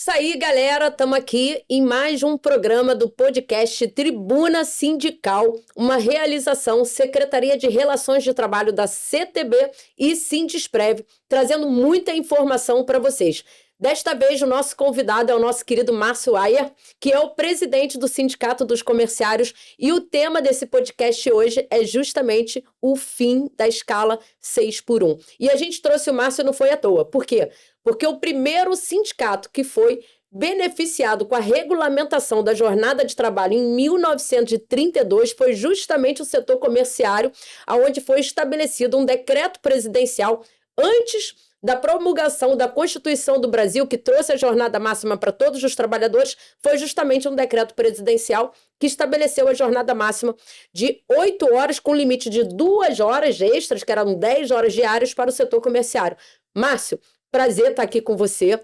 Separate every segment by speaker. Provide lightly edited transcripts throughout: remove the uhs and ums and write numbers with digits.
Speaker 1: Isso aí, galera, estamos aqui em mais um programa do podcast Tribuna Sindical, uma realização Secretaria de Relações de Trabalho da CTB e Sindisprev, trazendo muita informação para vocês. Desta vez, o nosso convidado é o nosso querido Márcio Ayer, que é o presidente do Sindicato dos Comerciários, e o tema desse podcast hoje é justamente o fim da escala 6x1. E a gente trouxe o Márcio não foi à toa. Por quê? Porque o primeiro sindicato que foi beneficiado com a regulamentação da jornada de trabalho em 1932 foi justamente o setor comerciário, onde foi estabelecido um decreto presidencial antes da promulgação da Constituição do Brasil, que trouxe a jornada máxima para todos os trabalhadores, foi justamente um decreto presidencial que estabeleceu a jornada máxima de 8 horas, com limite de 2 horas extras, que eram 10 horas diárias, para o setor comerciário. Márcio, prazer estar aqui com você.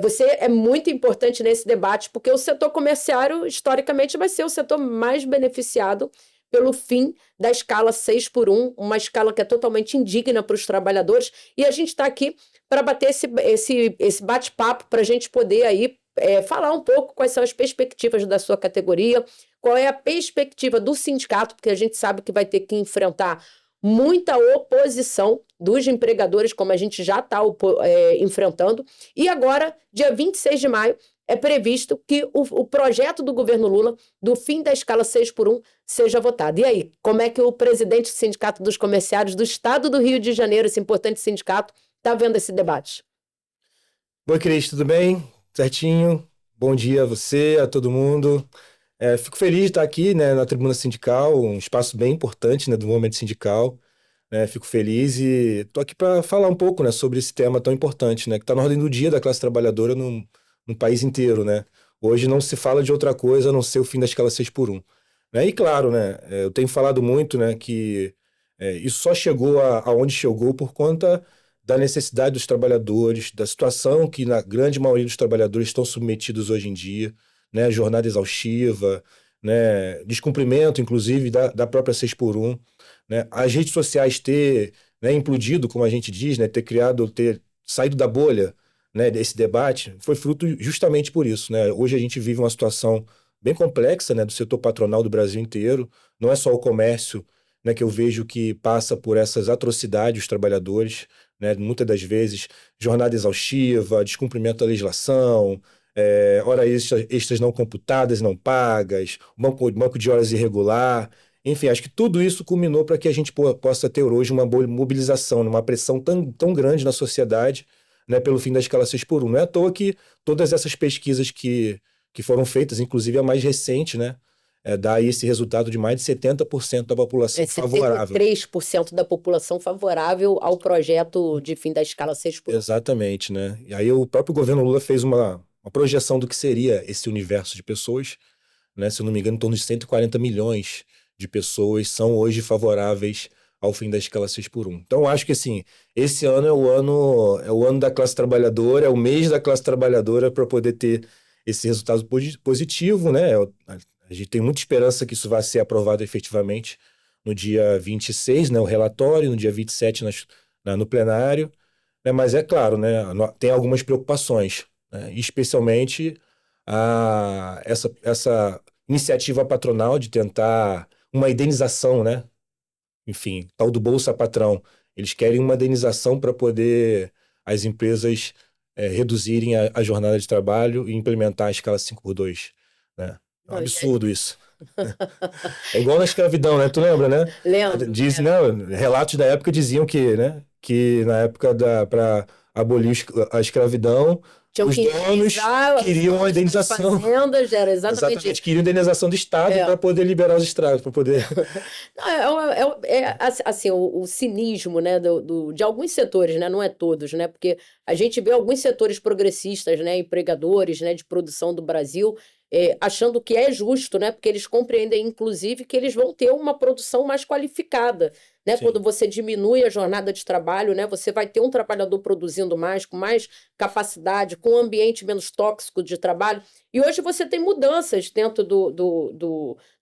Speaker 1: Você é muito importante nesse debate, porque o setor comerciário, historicamente, vai ser o setor mais beneficiado pelo fim da escala 6x1, uma escala que é totalmente indigna para os trabalhadores. E a gente está aqui para bater esse bate-papo, para a gente poder aí, falar um pouco quais são as perspectivas da sua categoria, qual é a perspectiva do sindicato, porque a gente sabe que vai ter que enfrentar muita oposição dos empregadores, como a gente já está enfrentando. E agora, dia 26 de maio, é previsto que o projeto do governo Lula, do fim da escala 6x1, seja votado. E aí, como é que o presidente do Sindicato dos Comerciários do Estado do Rio de Janeiro, esse importante sindicato, está vendo esse debate?
Speaker 2: Oi, Cris, tudo bem? Certinho? Bom dia a você, a todo mundo. Fico feliz de estar aqui, né, na Tribuna Sindical, um espaço bem importante, né, do movimento sindical. Fico feliz e estou aqui para falar um pouco, né, sobre esse tema tão importante, né, que está na ordem do dia da classe trabalhadora no país inteiro, né? Hoje não se fala de outra coisa a não ser o fim da escala 6x1. Né? E claro, né, eu tenho falado muito, né, que isso só chegou aonde chegou por conta da necessidade dos trabalhadores, da situação que na grande maioria dos trabalhadores estão submetidos hoje em dia, né, jornada exaustiva, né, descumprimento, inclusive, da própria 6x1, né, as redes sociais ter, né, implodido, como a gente diz, né, ter saído da bolha, né, desse debate, foi fruto justamente por isso, né? Hoje a gente vive uma situação bem complexa, né, do setor patronal do Brasil inteiro, não é só o comércio, né, que eu vejo que passa por essas atrocidades dos trabalhadores, né, muitas das vezes jornada exaustiva, descumprimento da legislação, horas extras não computadas, não pagas, banco de horas irregular. Enfim, acho que tudo isso culminou para que a gente possa ter hoje uma boa mobilização, uma pressão tão grande na sociedade, né, pelo fim da escala 6x1. Não é à toa que todas essas pesquisas que foram feitas, inclusive a mais recente, né, dá aí esse resultado de mais de 70% da população favorável.
Speaker 1: 73% da população favorável ao projeto de fim da escala 6x1.
Speaker 2: Exatamente, né? E aí o próprio governo Lula fez uma projeção do que seria esse universo de pessoas, né? Se eu não me engano, em torno de 140 milhões de pessoas são hoje favoráveis ao fim da escala 6x1. Então, eu acho que assim, esse ano é o ano da classe trabalhadora, é o mês da classe trabalhadora para poder ter esse resultado positivo, né? A gente tem muita esperança que isso vai ser aprovado efetivamente no dia 26, né? O relatório, no dia 27 no plenário, né? Mas é claro, né? Tem algumas preocupações, né? Especialmente essa iniciativa patronal de tentar uma indenização, né? Enfim, tal do Bolsa Patrão. Eles querem uma indenização para poder as empresas reduzirem a jornada de trabalho e implementar a escala 5x2. Né? É um absurdo isso. É igual na escravidão, né? Tu lembra, né?
Speaker 1: Lembro.
Speaker 2: Diz, né? Relatos da época diziam que, né? Que na época para abolir a escravidão, os donos queriam a indenização.
Speaker 1: Fazendas, era exatamente isso.
Speaker 2: Queriam indenização do Estado para poder liberar os escravos, para poder...
Speaker 1: Assim, o cinismo, né, de alguns setores, né, não é todos, né, porque a gente vê alguns setores progressistas, né, empregadores, né, de produção do Brasil, achando que é justo, né, porque eles compreendem, inclusive, que eles vão ter uma produção mais qualificada, né?
Speaker 2: Sim.
Speaker 1: Quando você diminui a jornada de trabalho, né? Você vai ter um trabalhador produzindo mais, com mais capacidade, com um ambiente menos tóxico de trabalho. E hoje você tem mudanças dentro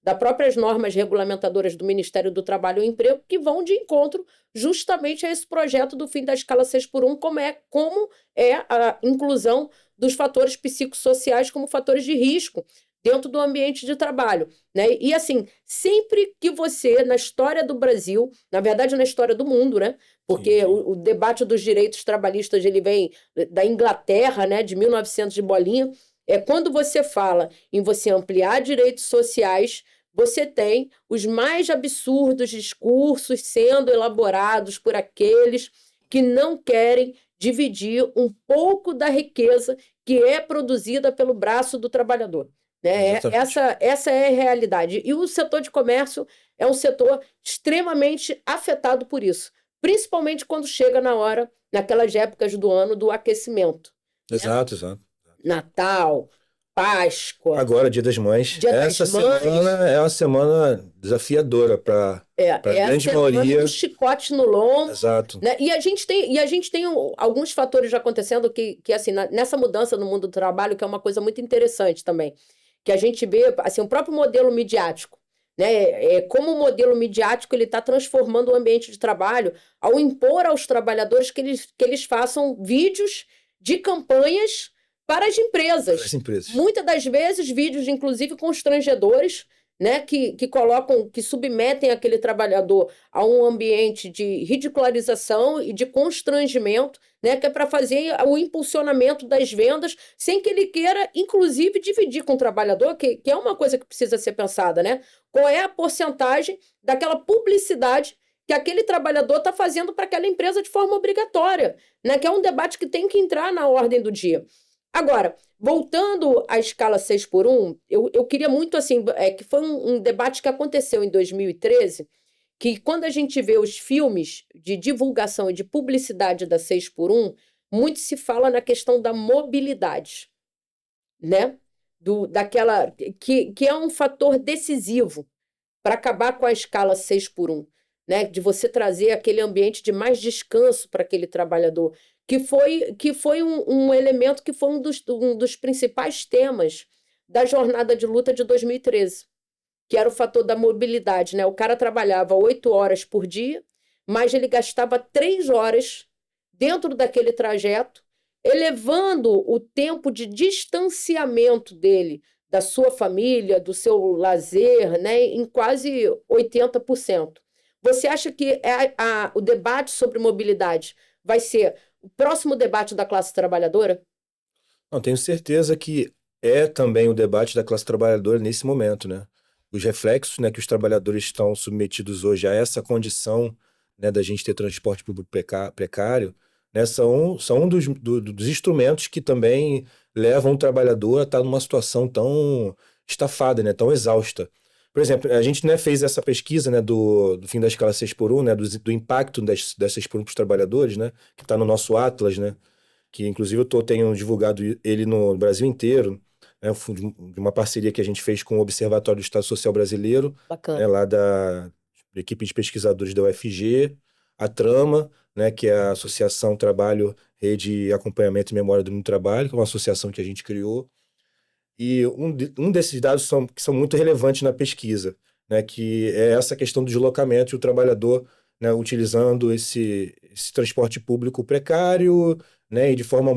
Speaker 1: das próprias normas regulamentadoras do Ministério do Trabalho e Emprego que vão de encontro justamente a esse projeto do fim da escala 6x1, como é a inclusão dos fatores psicossociais como fatores de risco dentro do ambiente de trabalho, né? E assim, sempre que você, na história do Brasil, na verdade na história do mundo, né? Porque
Speaker 2: Sim.
Speaker 1: o debate dos direitos trabalhistas, ele vem da Inglaterra, né? De 1900 de bolinha. Quando você fala em você ampliar direitos sociais, você tem os mais absurdos discursos sendo elaborados por aqueles que não querem dividir um pouco da riqueza que é produzida pelo braço do trabalhador. Né?
Speaker 2: Exatamente.
Speaker 1: Essa é a realidade. E o setor de comércio é um setor extremamente afetado por isso, principalmente quando chega na hora, naquelas épocas do ano, do aquecimento. Né?
Speaker 2: Exato.
Speaker 1: Natal, Páscoa,
Speaker 2: Agora, Dia das Mães.
Speaker 1: Dia das
Speaker 2: Essa
Speaker 1: Mães.
Speaker 2: semana é uma semana desafiadora para a
Speaker 1: É a
Speaker 2: grande
Speaker 1: semana
Speaker 2: maioria.
Speaker 1: do chicote no lombo.
Speaker 2: Exato.
Speaker 1: Né? E a gente tem alguns fatores acontecendo que assim, nessa mudança no mundo do trabalho, que é uma coisa muito interessante também. Que a gente vê, assim, o próprio modelo midiático. Né? Como o modelo midiático ele está transformando o ambiente de trabalho ao impor aos trabalhadores que eles façam vídeos de campanhas para as empresas.
Speaker 2: Para as empresas.
Speaker 1: Muitas das vezes, vídeos, inclusive, constrangedores, né, que submetem aquele trabalhador a um ambiente de ridicularização e de constrangimento, né, que é para fazer o impulsionamento das vendas, sem que ele queira, inclusive, dividir com o trabalhador, que é uma coisa que precisa ser pensada, né? Qual é a porcentagem daquela publicidade que aquele trabalhador está fazendo para aquela empresa de forma obrigatória, né? Que é um debate que tem que entrar na ordem do dia. Agora, voltando à escala 6x1, eu queria muito, assim, que foi um debate que aconteceu em 2013, que quando a gente vê os filmes de divulgação e de publicidade da 6x1, muito se fala na questão da mobilidade, né? Que é um fator decisivo para acabar com a escala 6x1, né? De você trazer aquele ambiente de mais descanso para aquele trabalhador, que foi um elemento que foi um dos principais temas da jornada de luta de 2013, que era o fator da mobilidade, né? O cara trabalhava 8 horas por dia, mas ele gastava 3 horas dentro daquele trajeto, elevando o tempo de distanciamento dele da sua família, do seu lazer, né, em quase 80%. Você acha que o debate sobre mobilidade vai ser o próximo debate da classe trabalhadora?
Speaker 2: Não, tenho certeza que é também o debate da classe trabalhadora nesse momento, né? Os reflexos, né, que os trabalhadores estão submetidos hoje a essa condição, né, da gente ter transporte público precário, né, são um dos instrumentos que também levam o trabalhador a estar numa situação tão estafada, né, tão exausta. Por exemplo, a gente, né, fez essa pesquisa, né, do fim da escala 6x1, né, do impacto das 6x1 para os trabalhadores, né, que está no nosso Atlas, né, que inclusive tenho divulgado ele no Brasil inteiro, né, de uma parceria que a gente fez com o Observatório do Estado Social Brasileiro, né, lá da equipe de pesquisadores da UFG, a Trama, né, que é a Associação Trabalho, Rede Acompanhamento e Memória do Mundo do Trabalho, que é uma associação que a gente criou. E um desses dados que são muito relevantes na pesquisa, né, que é essa questão do deslocamento e o trabalhador, né, utilizando esse transporte público precário, né, e de forma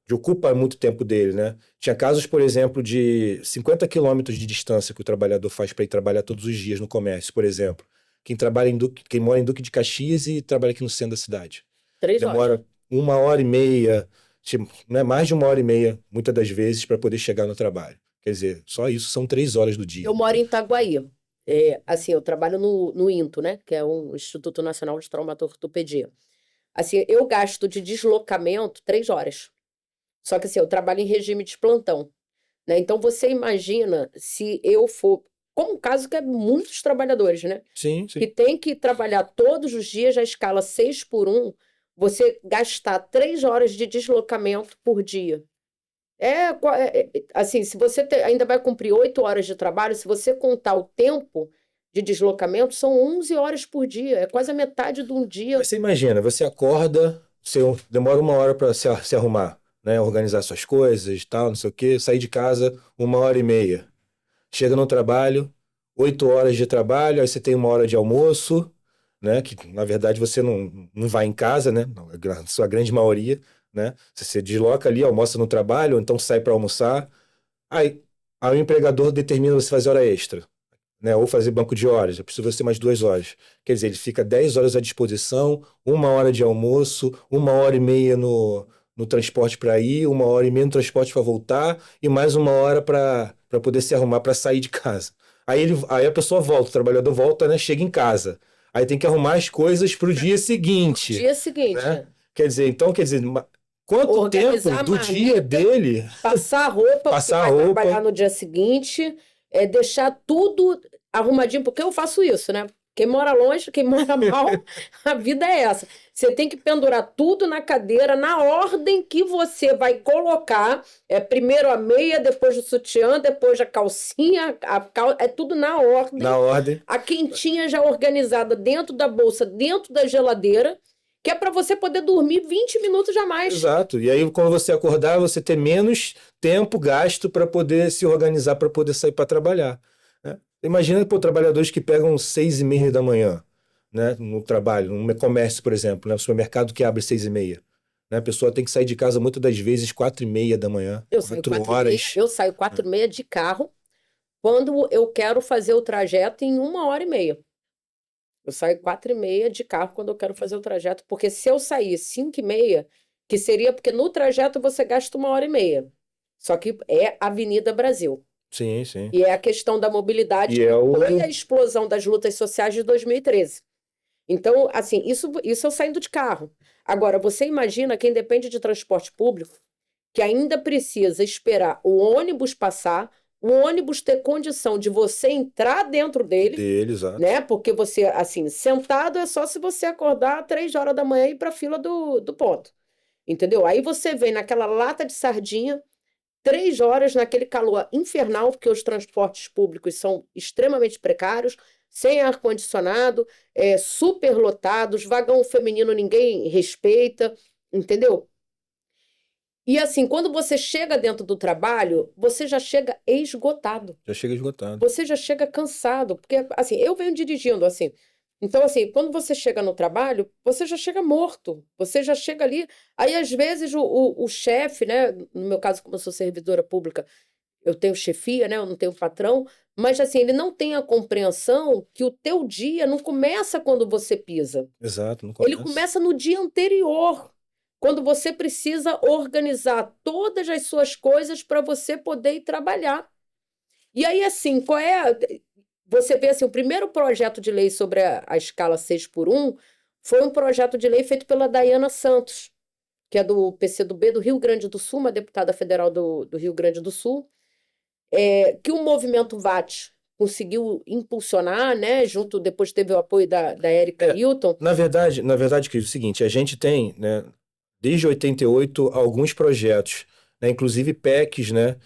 Speaker 2: que ocupa muito tempo dele, né? Tinha casos, por exemplo, de 50 quilômetros de distância que o trabalhador faz para ir trabalhar todos os dias no comércio, por exemplo. Quem mora em Duque de Caxias e trabalha aqui no centro da cidade.
Speaker 1: 3 horas.
Speaker 2: Demora 1h30, né, mais de 1h30, muitas das vezes, para poder chegar no trabalho. Quer dizer, só isso são 3 horas do dia.
Speaker 1: Eu moro em Itaguaí. Assim, eu trabalho no INTO, né? Que é o Instituto Nacional de Traumatortopedia. Assim, eu gasto de deslocamento 3 horas. Só que assim, eu trabalho em regime de plantão, né? Então você imagina se eu for, como um caso que é muitos trabalhadores, né?
Speaker 2: Sim.
Speaker 1: Que tem que trabalhar todos os dias a escala 6x1, você gastar 3 horas de deslocamento por dia. Assim, se você ainda vai cumprir 8 horas de trabalho, se você contar o tempo de deslocamento são 11 horas por dia, é quase a metade de um dia.
Speaker 2: Mas você imagina, você acorda, você demora 1 hora para se arrumar, né? Organizar suas coisas e tal, não sei o quê, sair de casa 1 hora e meia. Chega no trabalho, 8 horas de trabalho, aí você tem 1 hora de almoço, né? Que na verdade você não vai em casa, né? A sua grande maioria, né? Você se desloca ali, almoça no trabalho, ou então sai para almoçar. Aí o empregador determina você fazer hora extra, né? Ou fazer banco de horas, eu preciso você mais 2 horas. Quer dizer, ele fica 10 horas à disposição, 1 hora de almoço, 1 hora e meia no transporte para ir, 1 hora e meia no transporte para voltar, e mais 1 hora para poder se arrumar para sair de casa. Aí a pessoa volta, o trabalhador volta, né? Chega em casa. Aí tem que arrumar as coisas para o dia seguinte,
Speaker 1: Dia seguinte,
Speaker 2: né? Quer dizer, quanto tempo
Speaker 1: organizar a
Speaker 2: do dia
Speaker 1: marmita,
Speaker 2: dele
Speaker 1: passar a roupa, porque
Speaker 2: passar a
Speaker 1: vai
Speaker 2: roupa?
Speaker 1: trabalhar no dia seguinte, deixar tudo arrumadinho, porque eu faço isso, né? Quem mora longe, quem mora mal, a vida é essa. Você tem que pendurar tudo na cadeira, na ordem que você vai colocar. Primeiro a meia, depois o sutiã, depois a calcinha, é tudo na ordem.
Speaker 2: Na ordem.
Speaker 1: A quentinha já organizada dentro da bolsa, dentro da geladeira, que é para você poder dormir 20 minutos jamais.
Speaker 2: Exato. E aí, quando você acordar, você ter menos tempo gasto para poder se organizar, para poder sair para trabalhar, né? Imagina, pô, trabalhadores que pegam 6h30 da manhã, né, no trabalho, no comércio, por exemplo, né, no supermercado que abre 6h30. Né, a pessoa tem que sair de casa muitas das vezes 4h30 da manhã,
Speaker 1: Eu saio
Speaker 2: 4 horas.
Speaker 1: Eu saio 4h30 de carro quando eu quero fazer o trajeto em 1 hora e meia. Eu saio 4h30 de carro quando eu quero fazer o trajeto, porque se eu sair 5h30, que seria porque no trajeto você gasta 1 hora e meia. Só que é Avenida Brasil.
Speaker 2: Sim, sim.
Speaker 1: E é a questão da mobilidade
Speaker 2: E
Speaker 1: que
Speaker 2: é
Speaker 1: foi a explosão das lutas sociais de 2013. Então, assim, isso eu saindo de carro. Agora, você imagina quem depende de transporte público, que ainda precisa esperar o ônibus passar, o ônibus ter condição de você entrar dentro dele,
Speaker 2: exato.
Speaker 1: né? Porque você, assim, sentado é só se você acordar às 3 horas da manhã e ir para a fila do ponto. Entendeu? Aí você vem naquela lata de sardinha, 3 horas naquele calor infernal, porque os transportes públicos são extremamente precários, sem ar-condicionado, superlotados, vagão feminino ninguém respeita, entendeu? E assim, quando você chega dentro do trabalho, você já chega esgotado.
Speaker 2: Já chega esgotado.
Speaker 1: Você já chega cansado, porque assim, eu venho dirigindo assim. Então, assim, quando você chega no trabalho, você já chega morto, você já chega ali. Aí, às vezes, o chefe, né? No meu caso, como eu sou servidora pública, eu tenho chefia, né? Eu não tenho patrão, mas assim, ele não tem a compreensão que o teu dia não começa quando você pisa.
Speaker 2: Exato, não começa.
Speaker 1: Ele começa no dia anterior, quando você precisa organizar todas as suas coisas para você poder ir trabalhar. E aí, assim, você vê assim, o primeiro projeto de lei sobre a escala 6x1 foi um projeto de lei feito pela Dayana Santos, que é do PCdoB do Rio Grande do Sul, uma deputada federal do Rio Grande do Sul, que o movimento VAT conseguiu impulsionar, né? Depois teve o apoio da Érica Hilton.
Speaker 2: Na verdade, que é o seguinte, a gente tem, né, desde 88, alguns projetos, né, inclusive PECs, né,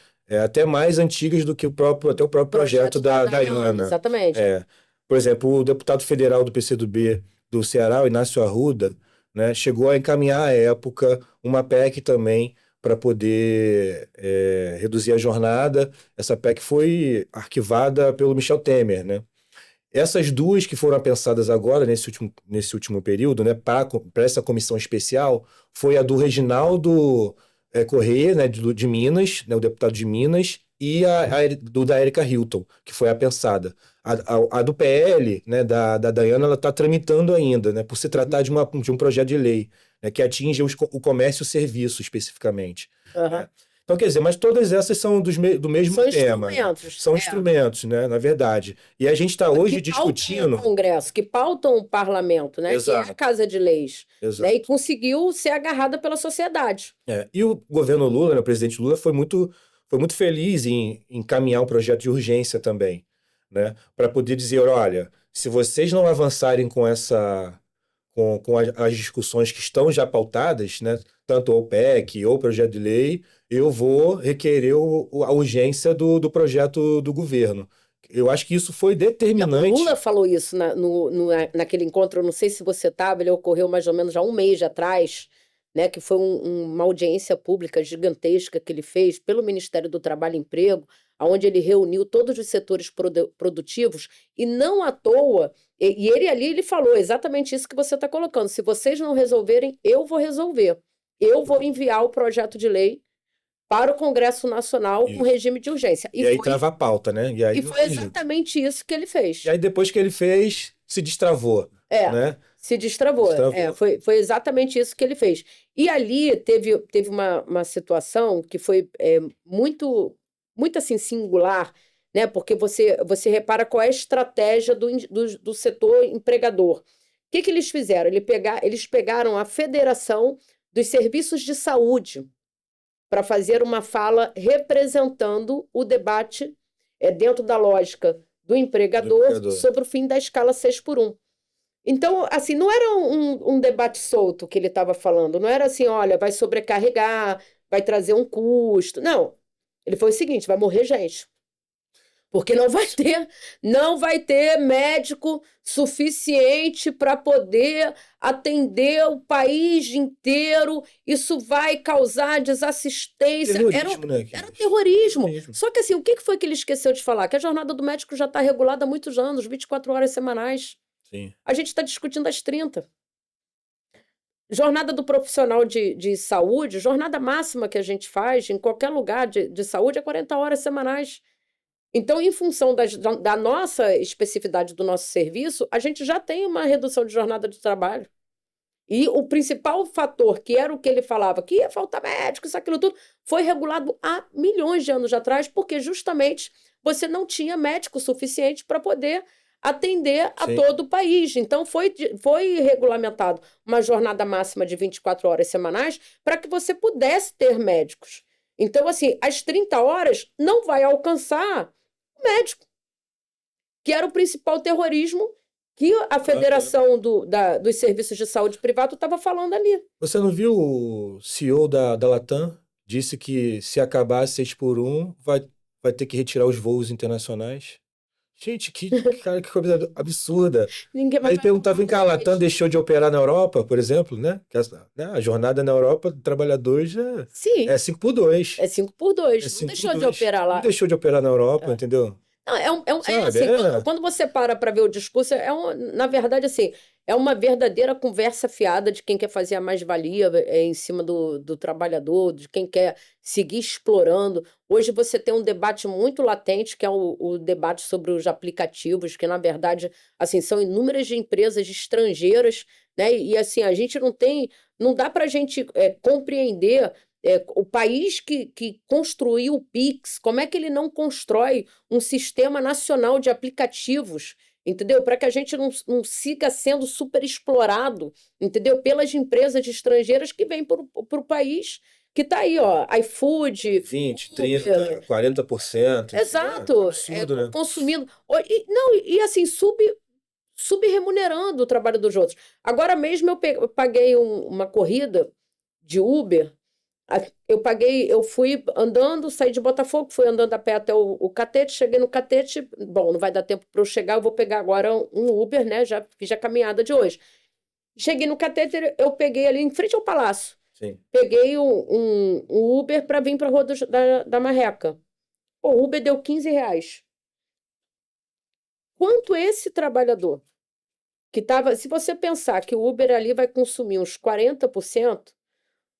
Speaker 2: até mais antigas do que até o próprio projeto da Dayana.
Speaker 1: Exatamente.
Speaker 2: Por exemplo, o deputado federal do PCdoB do Ceará, o Inácio Arruda, né, chegou a encaminhar à época uma PEC também para poder reduzir a jornada. Essa PEC foi arquivada pelo Michel Temer, né? Essas duas que foram pensadas agora, nesse último período, né, para essa comissão especial, foi a do Reginaldo Corrêa, né, de Minas, né, o deputado de Minas, e da Érica Hilton, que foi a pensada. A do PL, né, da Dayana, ela está tramitando ainda, né, por se tratar de um projeto de lei, né, que atinge o comércio e o serviço especificamente.
Speaker 1: Uhum.
Speaker 2: Então, quer dizer, mas todas essas são do mesmo tema.
Speaker 1: Instrumentos.
Speaker 2: São instrumentos, né, na verdade. E a gente está hoje discutindo...
Speaker 1: o Congresso, que pautam o parlamento, né?
Speaker 2: Exato.
Speaker 1: Que é a Casa de Leis.
Speaker 2: Exato.
Speaker 1: Né, e conseguiu ser agarrada pela sociedade.
Speaker 2: E o governo Lula, né, o presidente Lula, foi muito feliz em encaminhar um projeto de urgência também, né, para poder dizer, olha, se vocês não avançarem com as discussões que estão já pautadas, né, tanto o PEC ou o projeto de lei, eu vou requerer a urgência do projeto do governo. Eu acho que isso foi
Speaker 1: O
Speaker 2: determinante.
Speaker 1: Lula falou isso naquele encontro, eu não sei se você estava, ele ocorreu mais ou menos há um mês atrás, né, que foi uma audiência pública gigantesca que ele fez pelo Ministério do Trabalho e Emprego, onde ele reuniu todos os setores produtivos, e não à toa, e ele ali ele falou exatamente isso que você está colocando: se vocês não resolverem, eu vou resolver. Eu vou enviar o projeto de lei para o Congresso Nacional com
Speaker 2: Isso.
Speaker 1: regime de urgência.
Speaker 2: E aí trava a pauta, né? E aí
Speaker 1: E
Speaker 2: não
Speaker 1: foi
Speaker 2: tem jeito.
Speaker 1: exatamente isso que ele fez.
Speaker 2: E aí depois que ele fez, se destravou, né?
Speaker 1: Se destravou.
Speaker 2: Destravou.
Speaker 1: Foi exatamente isso que ele fez. E ali teve uma situação que foi muito, muito assim, singular, né? Porque você repara qual é a estratégia do setor empregador. O que eles fizeram? Eles pegaram a Federação dos Serviços de Saúde para fazer uma fala representando o debate dentro da lógica do empregador sobre o fim da escala 6x1. Então, assim, não era um debate solto que ele estava falando, não era assim, olha, vai sobrecarregar, vai trazer um custo. Não. Ele foi o seguinte: vai morrer gente. Porque não vai ter médico suficiente para poder atender o país inteiro. Isso vai causar desassistência.
Speaker 2: Terrorismo, né?
Speaker 1: Era terrorismo. Só que assim, o que foi que ele esqueceu de falar? Que a jornada do médico já está regulada há muitos anos, 24 horas semanais.
Speaker 2: Sim.
Speaker 1: A gente está discutindo as 30. Jornada do profissional de saúde, jornada máxima que a gente faz em qualquer lugar de saúde é 40 horas semanais. Então, em função da nossa especificidade do nosso serviço, a gente já tem uma redução de jornada de trabalho. E o principal fator, que era o que ele falava, que ia faltar médico, isso, aquilo tudo, foi regulado há milhões de anos atrás, porque justamente você não tinha médico suficiente para poder atender a todo o país. Então, foi regulamentado uma jornada máxima de 24 horas semanais para que você pudesse ter médicos. Então, assim, as 30 horas não vai alcançar o médico, que era o principal terrorismo que a Federação dos Serviços de Saúde Privado estava falando ali.
Speaker 2: Você não viu o CEO da Latam? Disse que se acabar 6x1, vai ter que retirar os voos internacionais. Gente, que coisa absurda. Aí perguntava, vem cá, a Latam deixou de operar na Europa, por exemplo, né? A jornada na Europa do trabalhador já é 5x2.
Speaker 1: É 5x2. Não deixou de operar lá.
Speaker 2: Não deixou de operar na Europa, entendeu?
Speaker 1: Não, quando você para ver o discurso, na verdade, assim, é uma verdadeira conversa fiada de quem quer fazer a mais-valia em cima do trabalhador, de quem quer seguir explorando. Hoje você tem um debate muito latente, que é o debate sobre os aplicativos, que, na verdade, assim, são inúmeras de empresas estrangeiras, né? E assim, a gente não dá para a gente compreender o país que construiu o Pix, como é que ele não constrói um sistema nacional de aplicativos, entendeu? Para que a gente não siga sendo super explorado, entendeu? Pelas empresas estrangeiras que vêm para o país, que está aí, ó, iFood...
Speaker 2: 20, 30, 40%.
Speaker 1: Exato.
Speaker 2: É absurdo, né?
Speaker 1: Consumindo... E assim, subremunerando o trabalho dos outros. Agora mesmo eu paguei uma corrida de Uber. Eu fui andando, saí de Botafogo, fui andando a pé até o Catete, cheguei no Catete, bom, não vai dar tempo para eu chegar, eu vou pegar agora um Uber, né, já fiz a caminhada de hoje. Cheguei no Catete, eu peguei ali em frente ao Palácio.
Speaker 2: Sim.
Speaker 1: Peguei um Uber para vir para a Rua da Marreca. O Uber deu R$15. Quanto esse trabalhador, que estava, se você pensar que o Uber ali vai consumir uns 40%,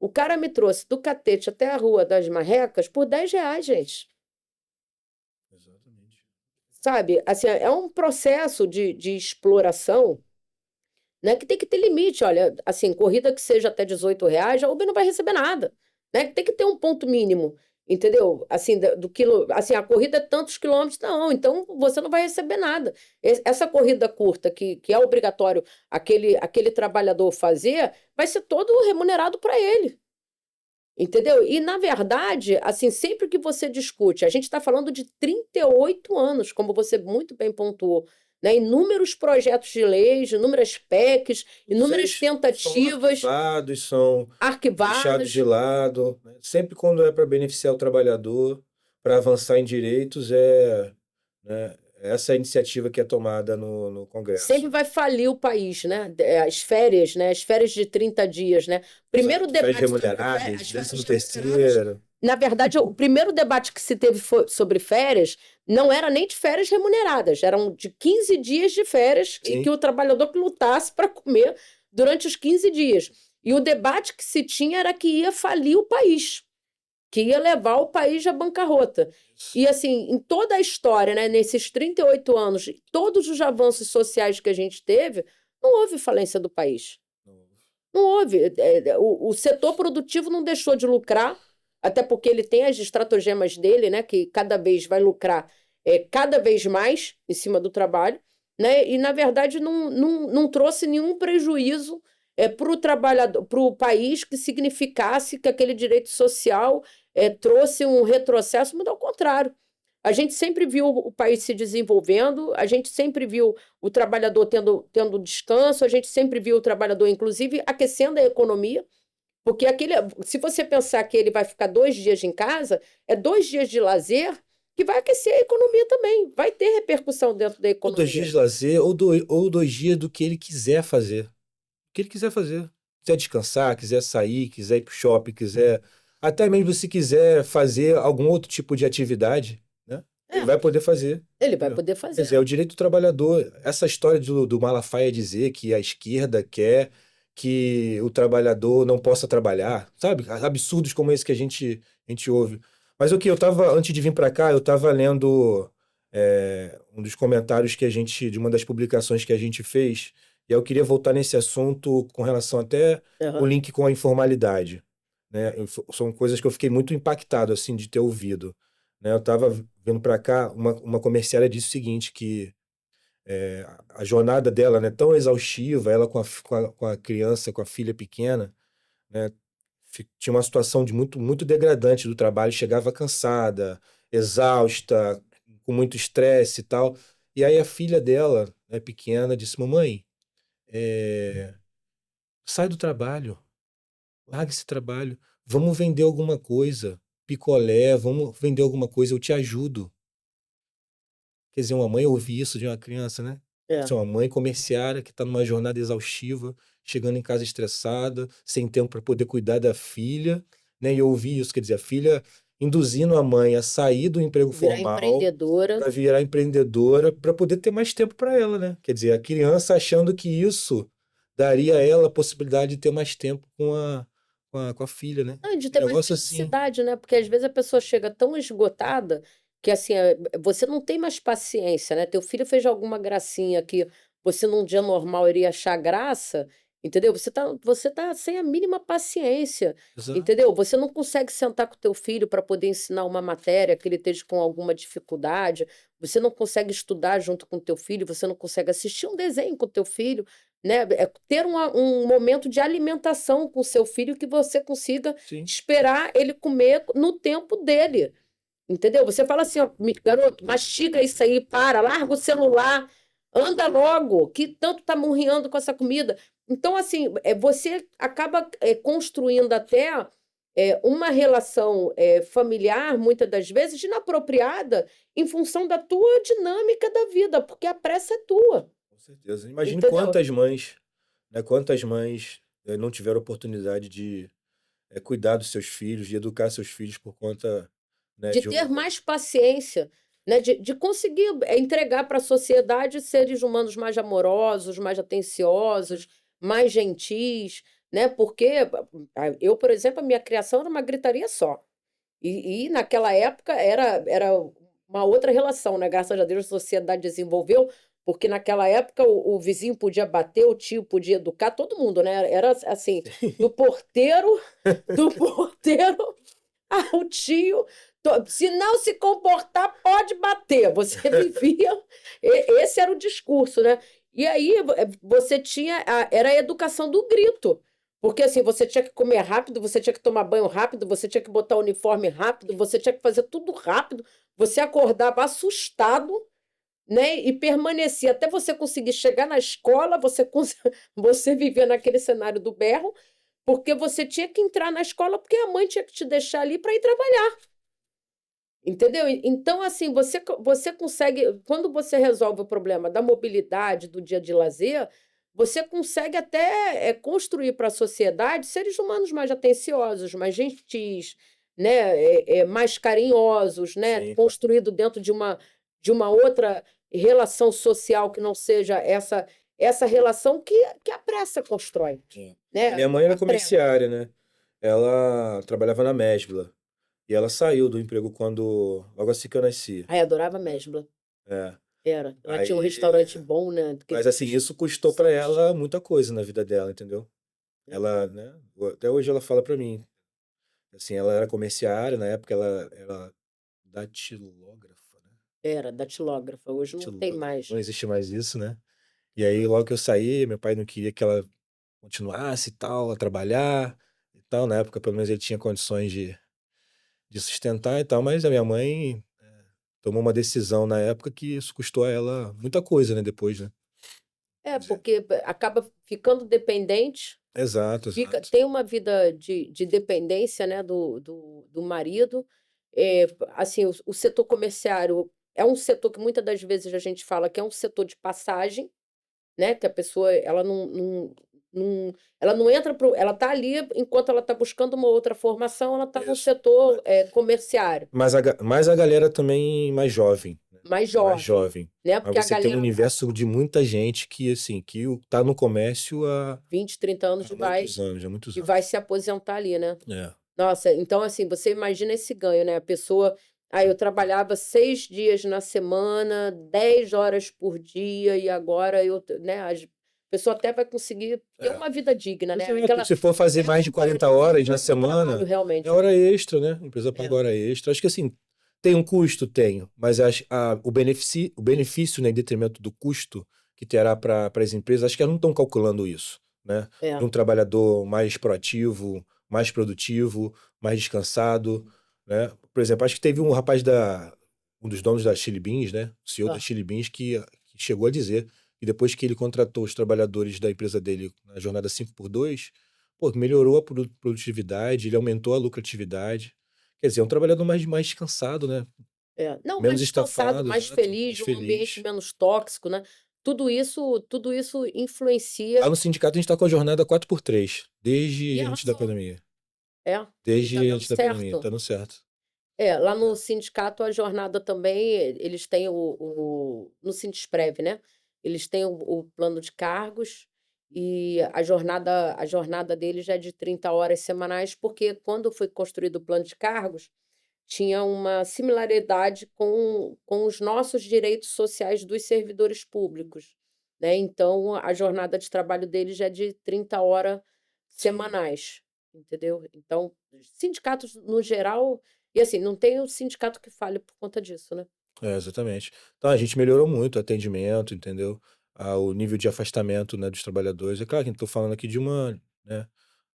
Speaker 1: o cara me trouxe do Catete até a Rua das Marrecas por R$10, gente.
Speaker 2: Exatamente.
Speaker 1: Sabe? Assim, é um processo de exploração, né, que tem que ter limite. Olha, assim, corrida que seja até R$18, a Uber não vai receber nada. Né? Tem que ter um ponto mínimo, entendeu? Assim, do quilo, assim, a corrida é tantos quilômetros, não, então você não vai receber nada. Essa corrida curta, que é obrigatório aquele trabalhador fazer, vai ser todo remunerado para ele. Entendeu? E, na verdade, assim, sempre que você discute, a gente está falando de 38 anos, como você muito bem pontuou, né? Inúmeros projetos de leis, inúmeras PECs, inúmeras tentativas.
Speaker 2: São
Speaker 1: arquivados.
Speaker 2: Deixados de lado. Né? Sempre quando é para beneficiar o trabalhador, para avançar em direitos, Essa é a iniciativa que é tomada no
Speaker 1: Sempre
Speaker 2: Congresso.
Speaker 1: vai falir o país, né? As férias, né? As férias de 30 dias, né? Primeiro
Speaker 2: Exato. Férias
Speaker 1: debate sobre férias,
Speaker 2: remuneradas,
Speaker 1: as férias
Speaker 2: décimo
Speaker 1: remuneradas.
Speaker 2: terceiro.
Speaker 1: Na verdade, o primeiro debate que se teve sobre férias não era nem de férias remuneradas, eram de 15 dias de férias e que
Speaker 2: Sim.
Speaker 1: o trabalhador que lutasse para comer durante os 15 dias. E o debate que se tinha era que ia falir o país, que ia levar o país à bancarrota. E assim, em toda a história, né, nesses 38 anos, todos os avanços sociais que a gente teve, não houve falência do país. Não houve. O setor produtivo não deixou de lucrar, até porque ele tem as estratagemas dele, né, que cada vez vai lucrar cada vez mais em cima do trabalho, né, e, na verdade, não trouxe nenhum prejuízo para o trabalhador, para o país que significasse que aquele direito social trouxe um retrocesso, mas ao contrário. A gente sempre viu o país se desenvolvendo, a gente sempre viu o trabalhador tendo descanso, a gente sempre viu o trabalhador, inclusive, aquecendo a economia, porque se você pensar que ele vai ficar 2 dias em casa, é 2 dias de lazer que vai aquecer a economia também, vai ter repercussão dentro da
Speaker 2: Ou 2 dias
Speaker 1: economia.
Speaker 2: de lazer, ou 2 dias do que ele quiser fazer. O que ele quiser fazer. Quiser descansar, quiser sair, quiser ir pro shopping, quiser. Até mesmo se quiser fazer algum outro tipo de atividade, né? Ele
Speaker 1: É,
Speaker 2: vai poder fazer.
Speaker 1: ele vai
Speaker 2: Entendeu?
Speaker 1: poder
Speaker 2: Quer
Speaker 1: fazer.
Speaker 2: dizer, é o direito do trabalhador. Essa história do Malafaia dizer que a esquerda quer que o trabalhador não possa trabalhar, sabe? Absurdos como esse que a gente ouve. Mas o que eu tava, antes de vir para cá, eu tava lendo um dos comentários de uma das publicações que a gente fez, e eu queria voltar nesse assunto com relação até o
Speaker 1: Aham.
Speaker 2: link com a informalidade, né? São coisas que eu fiquei muito impactado, assim, de ter ouvido, né? Eu estava vindo para cá, uma comerciária disse o seguinte, que a jornada dela, né, tão exaustiva, ela com a criança, com a filha pequena, né, tinha uma situação de muito degradante do trabalho, chegava cansada, exausta, com muito estresse e tal. E aí a filha dela, né, pequena, disse: Mamãe, sai do trabalho, larga esse trabalho, vamos vender alguma coisa, picolé, vamos vender alguma coisa, eu te ajudo. Quer dizer, uma mãe ouvir isso de uma criança, né?
Speaker 1: É.
Speaker 2: Isso é uma mãe comerciária que está numa jornada exaustiva, chegando em casa estressada, sem tempo para poder cuidar da filha, né? E ouvir isso, quer dizer, a filha induzindo a mãe a sair do emprego
Speaker 1: Virar
Speaker 2: formal
Speaker 1: empreendedora.
Speaker 2: para virar empreendedora, para poder ter mais tempo para ela, né? Quer dizer, a criança achando que isso daria a ela a possibilidade de ter mais tempo com a filha, né?
Speaker 1: Não, e de
Speaker 2: Um
Speaker 1: ter mais
Speaker 2: negócio assim.
Speaker 1: felicidade, né? Porque às vezes a pessoa chega tão esgotada que assim, você não tem mais paciência, né? Teu filho fez alguma gracinha que você num dia normal iria achar graça, entendeu? Você tá sem a mínima paciência,
Speaker 2: Exato.
Speaker 1: entendeu? Você não consegue sentar com teu filho para poder ensinar uma matéria que ele esteja com alguma dificuldade, você não consegue estudar junto com teu filho, você não consegue assistir um desenho com teu filho, né? É ter um momento de alimentação com seu filho que você consiga
Speaker 2: Sim.
Speaker 1: esperar ele comer no tempo dele, entendeu? Você fala assim, ó, garoto, mastiga isso aí, larga o celular, anda logo, que tanto tá murriando com essa comida. Então, assim, você acaba construindo até uma relação familiar, muitas das vezes, inapropriada em função da tua dinâmica da vida, porque a pressa é tua,
Speaker 2: Com certeza. Imagine
Speaker 1: entendeu?
Speaker 2: quantas mães, né, quantas mães não tiveram oportunidade de cuidar dos seus filhos, de educar seus filhos por conta, né,
Speaker 1: De
Speaker 2: de
Speaker 1: ter
Speaker 2: um.
Speaker 1: mais paciência, né? De conseguir entregar para a sociedade seres humanos mais amorosos, mais atenciosos, mais gentis, né? Porque eu, por exemplo, a minha criação era uma gritaria só. E naquela época era uma outra relação, né? Graças a Deus a sociedade desenvolveu, porque naquela época o vizinho podia bater, o tio podia educar, todo mundo, né? Era assim, do porteiro, do porteiro o tio, se não se comportar, pode bater. Você vivia. Esse era o discurso, né? E aí você tinha. Era a educação do grito. Porque assim, você tinha que comer rápido, você tinha que tomar banho rápido, você tinha que botar o uniforme rápido, você tinha que fazer tudo rápido. Você acordava assustado, né? E permanecia até você conseguir chegar na escola, você vivia naquele cenário do berro, porque você tinha que entrar na escola porque a mãe tinha que te deixar ali para ir trabalhar. Entendeu? Então, assim, você consegue, quando você resolve o problema da mobilidade, do dia de lazer, você consegue até construir para a sociedade seres humanos mais atenciosos, mais gentis, né? Mais carinhosos, né?
Speaker 2: Sim, claro.
Speaker 1: Construído dentro de uma outra relação social que não seja essa relação que a pressa constrói,
Speaker 2: É.
Speaker 1: né?
Speaker 2: Minha mãe era
Speaker 1: A pressa.
Speaker 2: comerciária, né? Ela trabalhava na Mesbla. E ela saiu do emprego quando, logo assim que eu nasci.
Speaker 1: Ai, adorava Mesbla.
Speaker 2: É.
Speaker 1: Era. Ela tinha um
Speaker 2: Aí,
Speaker 1: restaurante bom, né?
Speaker 2: mas assim, isso custou pra ela muita coisa na vida dela, entendeu? Ela, né? Até hoje ela fala pra mim. Assim, ela era comerciária, na época ela era datilógrafa, né?
Speaker 1: Era, datilógrafa. Hoje não tem
Speaker 2: Não
Speaker 1: mais.
Speaker 2: existe mais isso, né? E aí, logo que eu saí, meu pai não queria que ela continuasse e tal, a trabalhar e tal. Na época, pelo menos, ele tinha condições de sustentar e tal, mas a minha mãe tomou uma decisão na época que isso custou a ela muita coisa, né? Depois, né?
Speaker 1: É,
Speaker 2: Quer dizer,
Speaker 1: porque acaba ficando dependente,
Speaker 2: exato, exato.
Speaker 1: tem uma vida de dependência, né, do marido. Assim, o setor comerciário é um setor que muitas das vezes a gente fala que é um setor de passagem, né? Que a pessoa ela ela não entra ela tá ali enquanto ela está buscando uma outra formação, ela está no
Speaker 2: Isso.
Speaker 1: setor comerciário,
Speaker 2: Mas a galera também mais jovem, né?
Speaker 1: mais
Speaker 2: Mais
Speaker 1: jovem,
Speaker 2: jovem.
Speaker 1: né?
Speaker 2: Mas
Speaker 1: Porque a
Speaker 2: você tem um
Speaker 1: galera
Speaker 2: universo de muita gente que, assim, tá no comércio
Speaker 1: 20, 30 anos
Speaker 2: há muitos anos, há muitos
Speaker 1: e vai
Speaker 2: anos.
Speaker 1: se aposentar ali, né?
Speaker 2: É.
Speaker 1: Nossa, então assim, você imagina esse ganho, né? A pessoa, eu trabalhava 6 dias na semana, 10 horas por dia, e agora né? A pessoa até vai conseguir ter
Speaker 2: É.
Speaker 1: uma vida digna, né?
Speaker 2: Exato. Se for fazer mais de 40 horas na
Speaker 1: trabalho,
Speaker 2: semana, é
Speaker 1: realmente.
Speaker 2: hora extra, né? A empresa
Speaker 1: É,
Speaker 2: paga hora extra. Acho que assim, tem um custo, tenho, mas o benefício, né, em detrimento do custo que terá para as empresas, acho que elas não estão calculando isso, né?
Speaker 1: é.
Speaker 2: Para um trabalhador mais proativo, mais produtivo, mais descansado, né? Por exemplo, acho que teve um dos donos da Chili Beans, né? O CEO da
Speaker 1: Ah,
Speaker 2: Chili Beans que chegou a dizer e depois que ele contratou os trabalhadores da empresa dele na jornada 5x2, pô, melhorou a produtividade, ele aumentou a lucratividade. Quer dizer, é um trabalhador mais descansado, né?
Speaker 1: Não, mais
Speaker 2: Menos
Speaker 1: descansado,
Speaker 2: estafado,
Speaker 1: mais
Speaker 2: exato,
Speaker 1: feliz,
Speaker 2: mais
Speaker 1: um ambiente
Speaker 2: feliz.
Speaker 1: menos tóxico, né? Tudo isso
Speaker 2: Lá
Speaker 1: influencia
Speaker 2: no sindicato a gente está com a jornada 4x3,
Speaker 1: e
Speaker 2: desde antes da
Speaker 1: arrasou.
Speaker 2: pandemia.
Speaker 1: E tá
Speaker 2: Desde
Speaker 1: dando
Speaker 2: antes da pandemia, tá
Speaker 1: certo.
Speaker 2: dando certo.
Speaker 1: Lá no sindicato, a jornada também, eles têm no Sindusprev, né? Eles têm o plano de cargos e a jornada deles já é de 30 horas semanais, porque quando foi construído o plano de cargos, tinha uma similaridade com os nossos direitos sociais dos servidores públicos, né? Então, a jornada de trabalho deles já é de 30 horas
Speaker 2: Sim.
Speaker 1: semanais, entendeu? Então, sindicatos no geral, e assim, não tem um sindicato que fale por conta disso, né?
Speaker 2: É, exatamente. Então a gente melhorou muito o atendimento, entendeu? O nível de afastamento, né, dos trabalhadores. É claro que estou falando aqui de uma, né?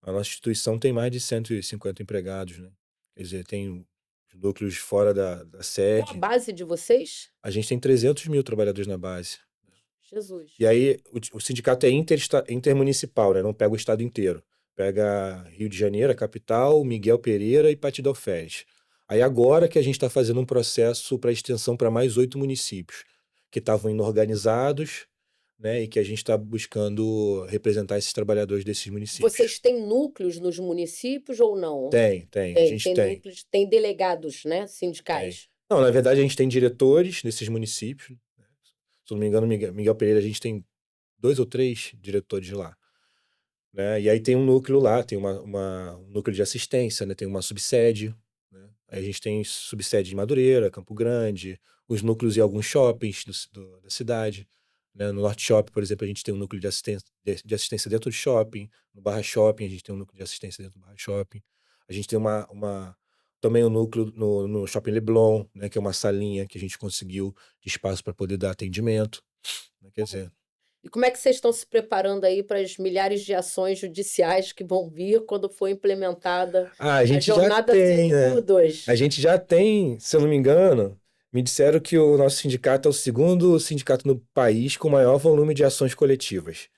Speaker 2: A nossa instituição tem mais de 150 empregados, né? Quer dizer, tem os núcleos fora da
Speaker 1: Qual a
Speaker 2: sede.
Speaker 1: base de vocês?
Speaker 2: A gente tem 300 mil trabalhadores na base.
Speaker 1: Jesus.
Speaker 2: E aí o sindicato é intermunicipal, né? Não pega o estado inteiro. Pega Rio de Janeiro, a capital, Miguel Pereira e Patidão Fés. Aí agora que a gente está fazendo um processo para extensão para mais 8 municípios, que estavam indo organizados, né? E que a gente está buscando representar esses trabalhadores desses municípios.
Speaker 1: Vocês têm núcleos nos municípios ou não?
Speaker 2: Tem, a gente
Speaker 1: Tem núcleos, tem delegados, né,
Speaker 2: tem.
Speaker 1: sindicais.
Speaker 2: Não, na verdade a gente tem diretores nesses municípios. Se eu não me engano, Miguel Pereira, a gente tem 2 ou 3 diretores lá. Né? E aí tem um núcleo lá, tem um núcleo de assistência, né? Tem uma subsede, né? Aí a gente tem subsede em Madureira, Campo Grande, os núcleos em alguns shoppings da cidade. Né? No Norte Shopping, por exemplo, a gente tem um núcleo de assistência dentro do shopping. No Barra Shopping, a gente tem um núcleo de assistência dentro do Barra Shopping. A gente tem também um núcleo no Shopping Leblon, né? Que é uma salinha que a gente conseguiu de espaço para poder dar atendimento. Né? Quer dizer,
Speaker 1: E como é que vocês estão se preparando aí para as milhares de ações judiciais que vão vir quando for implementada
Speaker 2: a
Speaker 1: a
Speaker 2: gente já
Speaker 1: jornada
Speaker 2: tem,
Speaker 1: 5
Speaker 2: né?
Speaker 1: por 2?
Speaker 2: A gente já tem, se eu não me engano, me disseram que o nosso sindicato é o segundo sindicato no país com maior volume de ações coletivas.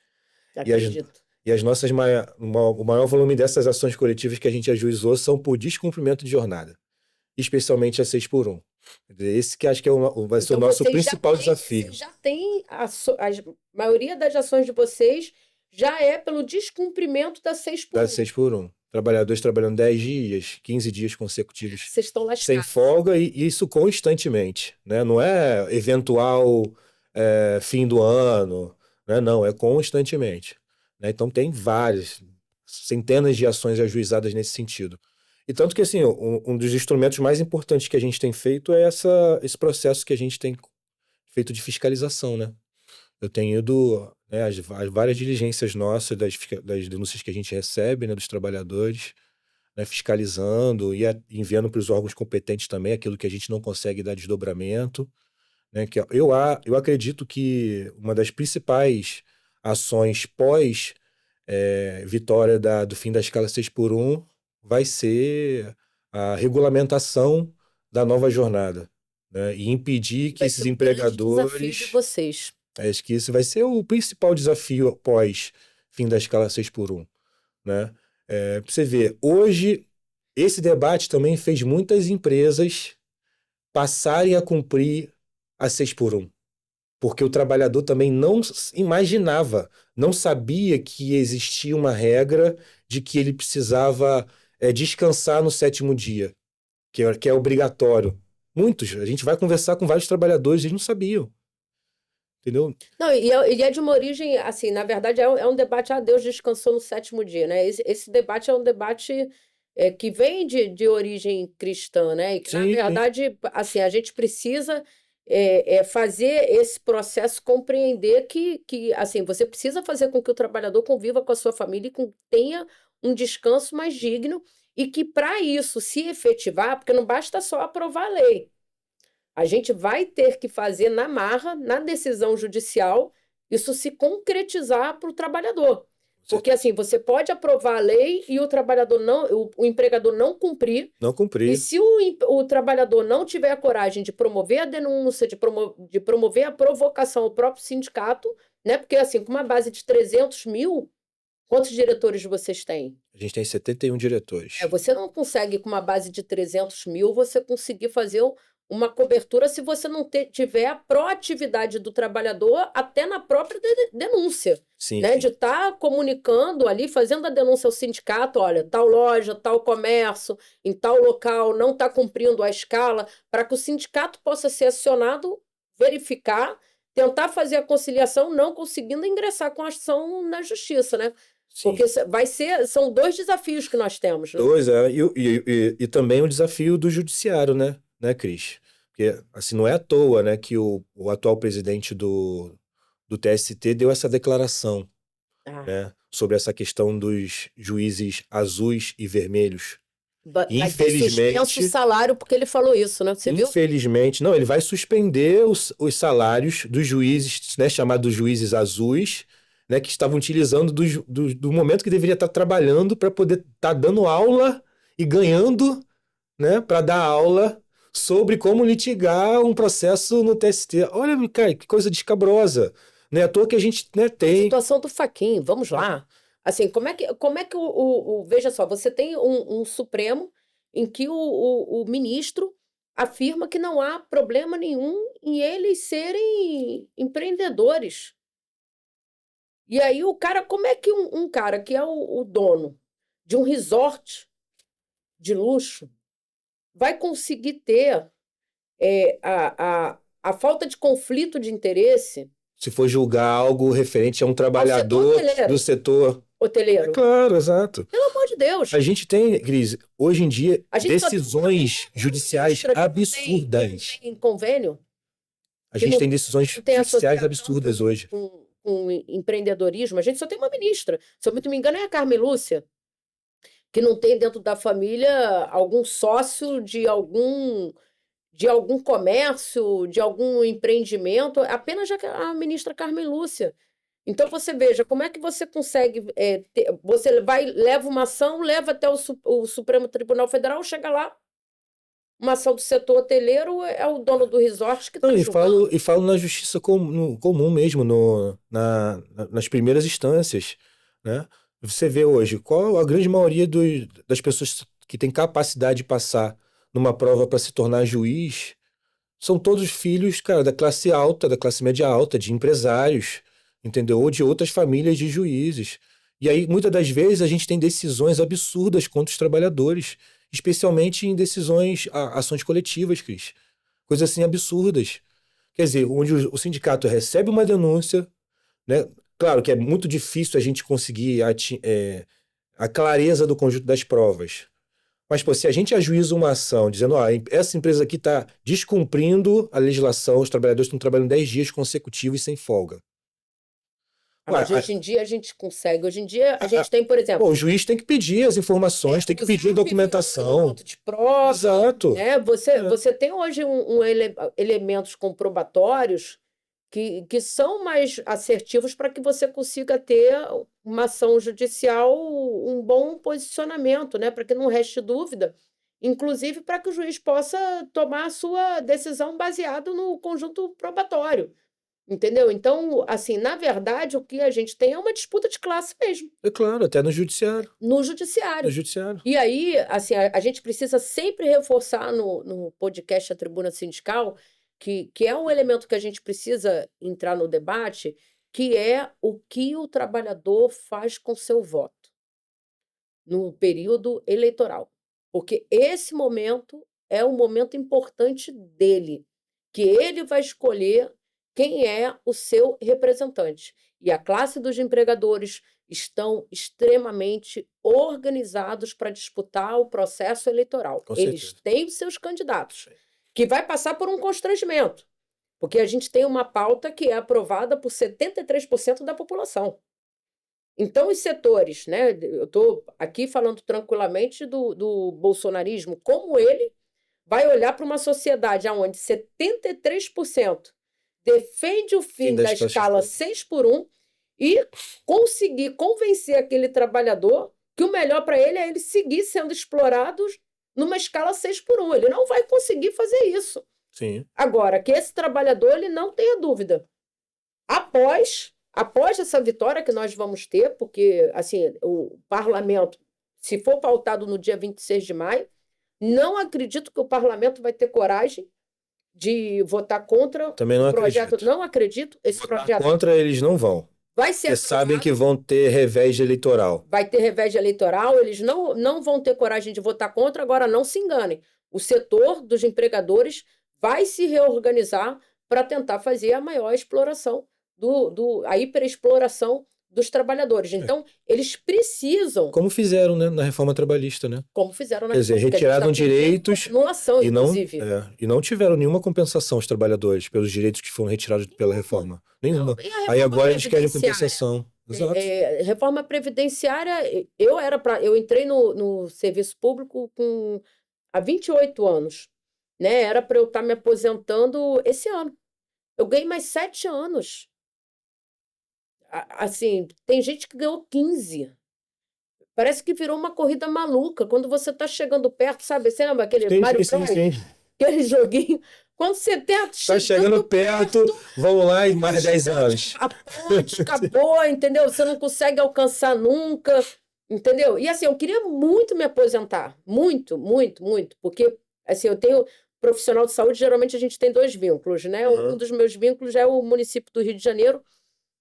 Speaker 2: E as,
Speaker 1: Acredito.
Speaker 2: e as nossas o maior volume dessas ações coletivas que a gente ajuizou são por descumprimento de jornada. especialmente a 6x1. Esse que acho que vai ser o
Speaker 1: Então,
Speaker 2: nosso
Speaker 1: vocês já
Speaker 2: principal
Speaker 1: têm,
Speaker 2: desafio.
Speaker 1: vocês já têm a maioria das ações de vocês já é pelo descumprimento da 6 por
Speaker 2: Da
Speaker 1: 1.
Speaker 2: 6x1. Trabalhadores trabalhando 10 dias, 15 dias consecutivos,
Speaker 1: Vocês estão
Speaker 2: sem
Speaker 1: lascados.
Speaker 2: folga, e isso constantemente, né? Não é eventual fim do ano, né? Não, é constantemente, né? Então tem várias, centenas de ações ajuizadas nesse sentido. E tanto que, assim, um dos instrumentos mais importantes que a gente tem feito é esse processo que a gente tem feito de fiscalização, né? Eu tenho ido, né, as várias diligências nossas, das denúncias que a gente recebe, né, dos trabalhadores, né, fiscalizando e enviando para os órgãos competentes também aquilo que a gente não consegue dar desdobramento, né, que eu acredito que uma das principais ações pós vitória do fim da escala 6x1 vai ser a regulamentação da nova jornada, né, e impedir que
Speaker 1: Vai
Speaker 2: esses
Speaker 1: ser o grande desafio de
Speaker 2: empregadores.
Speaker 1: vocês.
Speaker 2: Acho que esse vai ser o principal desafio após fim da escala 6x1, né? Pra você ver, hoje, esse debate também fez muitas empresas passarem a cumprir a 6x1, porque o trabalhador também não imaginava, não sabia que existia uma regra de que ele precisava descansar no 7º dia, que é obrigatório. Muitos, a gente vai conversar com vários trabalhadores, eles não sabiam, entendeu?
Speaker 1: Não, e é de uma origem, assim, na verdade, é um debate, Deus descansou no 7º dia, né? Esse debate é um debate que vem de origem cristã, né? E que, na
Speaker 2: Sim, sim.
Speaker 1: verdade, assim, a gente precisa fazer esse processo compreender que, assim, você precisa fazer com que o trabalhador conviva com a sua família e tenha um descanso mais digno e que, para isso se efetivar, porque não basta só aprovar a lei. A gente vai ter que fazer na marra, na decisão judicial, isso se concretizar para o trabalhador. Porque assim, você pode aprovar a lei e o trabalhador não, o empregador não cumprir.
Speaker 2: Não
Speaker 1: E
Speaker 2: cumprir.
Speaker 1: se o trabalhador não tiver a coragem de promover a denúncia, de promover a provocação ao próprio sindicato, né? Porque assim, com uma base de 300 mil, quantos diretores vocês têm?
Speaker 2: A gente tem 71 diretores.
Speaker 1: Você não consegue, com uma base de 300 mil, você conseguir fazer uma cobertura se você não tiver a proatividade do trabalhador até na própria denúncia.
Speaker 2: Sim,
Speaker 1: Né?
Speaker 2: sim.
Speaker 1: De estar comunicando ali, fazendo a denúncia ao sindicato, olha, tal loja, tal comércio, em tal local, não está cumprindo a escala, para que o sindicato possa ser acionado, verificar, tentar fazer a conciliação, não conseguindo ingressar com a ação na justiça, né?
Speaker 2: Sim.
Speaker 1: Porque são 2 desafios que nós temos, né?
Speaker 2: Dois, e também o desafio do judiciário, né, Cris? Porque, assim, não é à toa, né, que o atual presidente do TST deu essa declaração, né, sobre essa questão dos juízes azuis e vermelhos.
Speaker 1: Vai ter suspenso o salário porque ele falou isso, né? Você viu?
Speaker 2: Infelizmente, não, ele vai suspender os salários dos juízes, né, chamados juízes azuis, né, que estavam utilizando do momento que deveria estar trabalhando para poder estar dando aula e ganhando, né, para dar aula sobre como litigar um processo no TST. Olha, cara, que coisa descabrosa. Não é à toa que a gente, né,
Speaker 1: A
Speaker 2: tem.
Speaker 1: situação do Fachin, vamos lá. Assim, como é que veja só, você tem um Supremo em que o ministro afirma que não há problema nenhum em eles serem empreendedores. E aí o cara, como é que um cara que é o dono de um resort de luxo vai conseguir ter a falta de conflito de interesse
Speaker 2: Se for julgar algo referente a um
Speaker 1: ao setor
Speaker 2: trabalhador
Speaker 1: hoteleiro?
Speaker 2: do setor.
Speaker 1: Hoteleiro.
Speaker 2: Claro, exato.
Speaker 1: Pelo amor de Deus.
Speaker 2: A gente tem, Cris, hoje em dia,
Speaker 1: A gente só tem
Speaker 2: decisões judiciais
Speaker 1: ministra que
Speaker 2: absurdas.
Speaker 1: Tem convênio,
Speaker 2: A
Speaker 1: que
Speaker 2: gente
Speaker 1: não
Speaker 2: tem decisões
Speaker 1: não tem
Speaker 2: judiciais
Speaker 1: associação
Speaker 2: absurdas hoje.
Speaker 1: com empreendedorismo. A gente só tem uma ministra. Se eu não me engano, é a Carmen Lúcia, que não tem dentro da família algum sócio de algum comércio, de algum empreendimento, apenas a ministra Carmen Lúcia. Então você veja, como é que você consegue você leva uma ação, leva até o Supremo Tribunal Federal, chega lá, uma ação do setor hoteleiro, é o dono do resort que está
Speaker 2: Não,
Speaker 1: julgando.
Speaker 2: e falo na justiça comum mesmo, nas primeiras instâncias, né? Você vê hoje, qual a grande maioria das pessoas que tem capacidade de passar numa prova para se tornar juiz, são todos filhos, cara, da classe alta, da classe média alta, de empresários, entendeu? Ou de outras famílias de juízes. E aí, muitas das vezes, a gente tem decisões absurdas contra os trabalhadores, especialmente em decisões, ações coletivas, Cris. Coisas assim absurdas. Quer dizer, onde o sindicato recebe uma denúncia, né? Claro que é muito difícil a gente conseguir a clareza do conjunto das provas. Mas, pô, se a gente ajuiza uma ação dizendo, ó, essa empresa aqui está descumprindo a legislação, os trabalhadores estão trabalhando 10 dias consecutivos sem folga.
Speaker 1: Mas hoje em dia a gente consegue. Hoje em dia a gente tem, por exemplo...
Speaker 2: Pô, o juiz tem que pedir as informações, tem que pedir a documentação.
Speaker 1: De prova,
Speaker 2: Exato.
Speaker 1: né? Você tem hoje elementos comprobatórios que são mais assertivos para que você consiga ter uma ação judicial, um bom posicionamento, né? Para que não reste dúvida, inclusive para que o juiz possa tomar a sua decisão baseado no conjunto probatório, entendeu? Então, assim, na verdade, o que a gente tem é uma disputa de classe mesmo.
Speaker 2: É claro, até no judiciário.
Speaker 1: No judiciário.
Speaker 2: No judiciário.
Speaker 1: E aí, assim, a gente precisa sempre reforçar no podcast A Tribuna Sindical que é um elemento que a gente precisa entrar no debate, que é o que o trabalhador faz com seu voto no período eleitoral. Porque esse momento é um momento importante dele, que ele vai escolher quem é o seu representante. E a classe dos empregadores estão extremamente organizados para disputar o processo eleitoral. Eles têm os seus candidatos, que vai passar por um constrangimento, porque a gente tem uma pauta que é aprovada por 73% da população. Então, os setores, né? Eu estou aqui falando tranquilamente do bolsonarismo, como ele vai olhar para uma sociedade onde 73% defende o fim da escala 6x1 e conseguir convencer aquele trabalhador que o melhor para ele é ele seguir sendo explorado numa escala 6x1. Ele não vai conseguir fazer isso.
Speaker 2: Sim.
Speaker 1: Agora, que esse trabalhador ele não tenha dúvida. Após essa vitória que nós vamos ter, porque assim, o parlamento, se for pautado no dia 26 de maio, não acredito que o parlamento vai ter coragem de votar contra
Speaker 2: o
Speaker 1: projeto.
Speaker 2: Acredito.
Speaker 1: Não acredito. Esse
Speaker 2: votar
Speaker 1: projeto
Speaker 2: contra eles não vão.
Speaker 1: Vai ser
Speaker 2: Porque sabem que vão ter revés eleitoral.
Speaker 1: Vai ter revés eleitoral, eles não vão ter coragem de votar contra, agora não se enganem. O setor dos empregadores vai se reorganizar para tentar fazer a maior exploração, a hiperexploração dos trabalhadores. Então, eles precisam...
Speaker 2: Como fizeram, né, na reforma trabalhista, né?
Speaker 1: Como fizeram na
Speaker 2: Quer dizer, retiraram direitos
Speaker 1: anulação, inclusive.
Speaker 2: E não tiveram nenhuma compensação os trabalhodores pelos direitos que foram retirados pela reforma. Nenhuma. Aí agora eles querem compensação. Exato.
Speaker 1: Reforma previdenciária, eu entrei no serviço público há 28 anos. Né? Era para eu estar me aposentando esse ano. Eu ganhei mais 7 anos. Assim, tem gente que ganhou 15. Parece que virou uma corrida maluca. Quando você está chegando perto, sabe? Você lembra aquele Mario Bros? Aquele joguinho. Quando você está
Speaker 2: chegando perto, vamos lá e mais 10 anos.
Speaker 1: A ponte acabou, entendeu? Você não consegue alcançar nunca, entendeu? E assim, eu queria muito me aposentar. Muito, muito, muito. Porque, assim, eu tenho... Profissional de saúde, geralmente a gente tem 2 vínculos, né? Um dos meus vínculos é o município do Rio de Janeiro,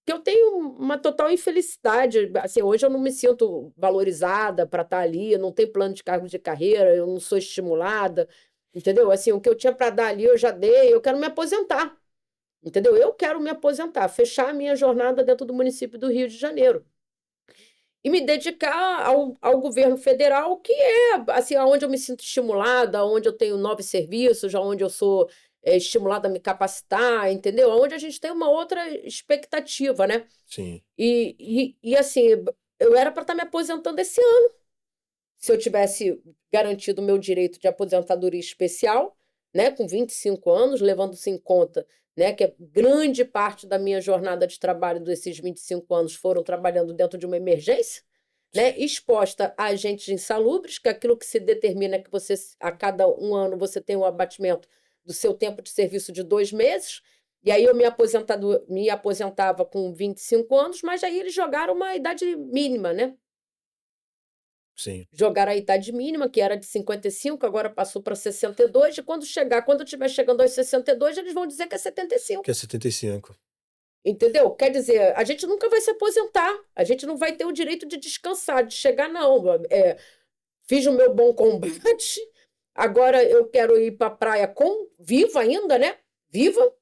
Speaker 1: que eu tenho uma total infelicidade. Assim, hoje eu não me sinto valorizada para estar ali, eu não tenho plano de cargo de carreira, eu não sou estimulada, entendeu? Assim, o que eu tinha para dar ali eu já dei, eu quero me aposentar, entendeu? Eu quero me aposentar, fechar a minha jornada dentro do município do Rio de Janeiro. E me dedicar ao governo federal, que é assim, onde eu me sinto estimulada, onde eu tenho novos serviços, onde eu sou estimulada a me capacitar, entendeu? Onde a gente tem uma outra expectativa, né?
Speaker 2: Sim.
Speaker 1: E assim, eu era para estar me aposentando esse ano. Se eu tivesse garantido o meu direito de aposentadoria especial, né, com 25 anos, levando-se em conta, né, que grande parte da minha jornada de trabalho desses 25 anos foram trabalhando dentro de uma emergência, né, exposta a agentes insalubres, que aquilo que se determina é que você, a cada 1 ano, você tem um abatimento do seu tempo de serviço de 2 meses, e aí eu me aposentava com 25 anos, mas aí eles jogaram uma idade mínima, né?
Speaker 2: Sim,
Speaker 1: Jogaram a idade mínima, que era de 55, agora passou para 62, e quando estiver chegando aos 62, eles vão dizer que é 75.
Speaker 2: que é 75.
Speaker 1: Entendeu? Quer dizer, a gente nunca vai se aposentar, a gente não vai ter o direito de descansar, de chegar, não. Fiz o meu bom combate, agora eu quero ir para a praia viva ainda, né? Viva,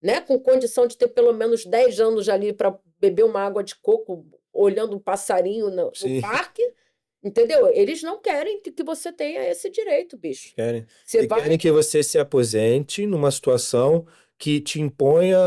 Speaker 1: né? Com condição de ter pelo menos 10 anos ali para beber uma água de coco, olhando um passarinho no
Speaker 2: Sim,
Speaker 1: parque, entendeu? Eles não querem que você tenha esse direito, bicho.
Speaker 2: querem.
Speaker 1: Você
Speaker 2: E
Speaker 1: vai
Speaker 2: querem que você se aposente numa situação que te imponha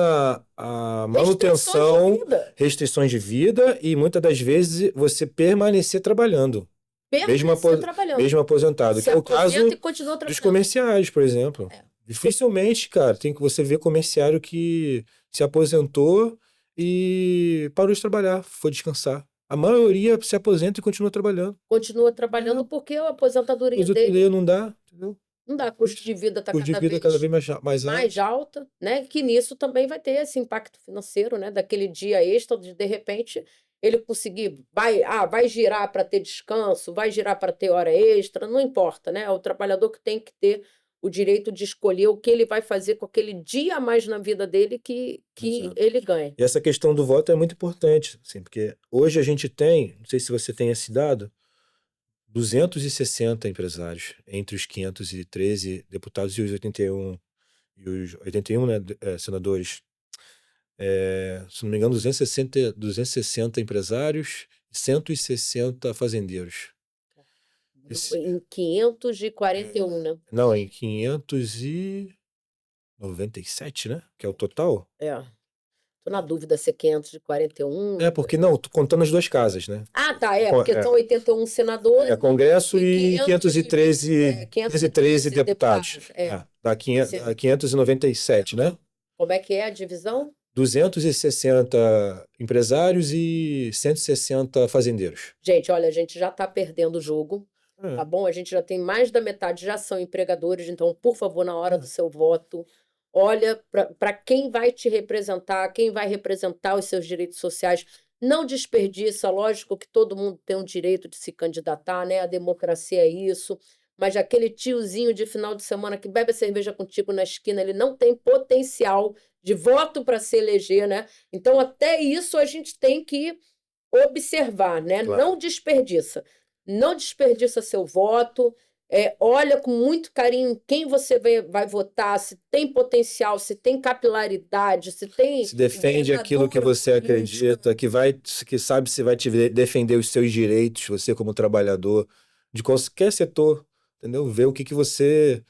Speaker 2: a
Speaker 1: restrições de
Speaker 2: manutenção,
Speaker 1: vida,
Speaker 2: restrições de vida e muitas das vezes você permanecer trabalhando,
Speaker 1: permanecer trabalhando.
Speaker 2: mesmo aposentado,
Speaker 1: Se
Speaker 2: que é o
Speaker 1: aposenta e
Speaker 2: caso
Speaker 1: continua
Speaker 2: dos
Speaker 1: trabalhando.
Speaker 2: comerciários, por exemplo.
Speaker 1: É.
Speaker 2: Dificilmente, cara, tem que você ver comerciário que se aposentou e parou de trabalhar, foi descansar. A maioria se aposenta e continua trabalhando.
Speaker 1: Continua
Speaker 2: É,
Speaker 1: trabalhando porque a aposentadoria dele
Speaker 2: aposentadoria não dá, entendeu?
Speaker 1: não dá, custo de vida está
Speaker 2: Custo de
Speaker 1: cada
Speaker 2: vida cada
Speaker 1: vez
Speaker 2: vez mais
Speaker 1: mais
Speaker 2: alto.
Speaker 1: alta, né? Que nisso também vai ter esse impacto financeiro, né? Daquele dia extra, de repente ele conseguir, vai girar para ter descanso, vai girar para ter hora extra, não importa, né? É o trabalhador que tem que ter o direito de escolher o que ele vai fazer com aquele dia a mais na vida dele que
Speaker 2: Exato.
Speaker 1: ele ganha.
Speaker 2: E essa questão do voto é muito importante, assim, porque hoje a gente tem, não sei se você tem esse dado, 260 empresários entre os 513 deputados e os 81, né, senadores. Se não me engano, 260 empresários e 160 fazendeiros.
Speaker 1: Em 541, né?
Speaker 2: Não, em 597, né? Que é o total.
Speaker 1: É. Tô na dúvida se é 541.
Speaker 2: Porque não, tô contando as duas casas, né?
Speaker 1: Ah, tá, porque são 81 senadores
Speaker 2: Congresso
Speaker 1: e
Speaker 2: e 513, 513 deputados.
Speaker 1: deputados.
Speaker 2: Dá 597, né?
Speaker 1: Como é que é a divisão?
Speaker 2: 260 empresários e 160 fazendeiros.
Speaker 1: Gente, olha, a gente já está perdendo o jogo,
Speaker 2: É,
Speaker 1: tá bom? A gente já tem mais da metade já são empregadores, então, por favor, na hora do seu voto, olha para quem vai te representar, quem vai representar os seus direitos sociais. Não desperdiça, lógico que todo mundo tem o direito de se candidatar, né? A democracia é isso. Mas aquele tiozinho de final de semana que bebe a cerveja contigo na esquina, ele não tem potencial de voto para se eleger, né? Então, até isso a gente tem que observar, né?
Speaker 2: claro.
Speaker 1: Não desperdiça. Não desperdiça seu voto. Olha com muito carinho quem você vai votar, se tem potencial, se tem capilaridade, se tem
Speaker 2: Se defende aquilo que
Speaker 1: envergadura
Speaker 2: você
Speaker 1: política.
Speaker 2: acredita, que sabe se vai te defender os seus direitos, você como trabalhador, de qualquer setor, entendeu? Ver o que você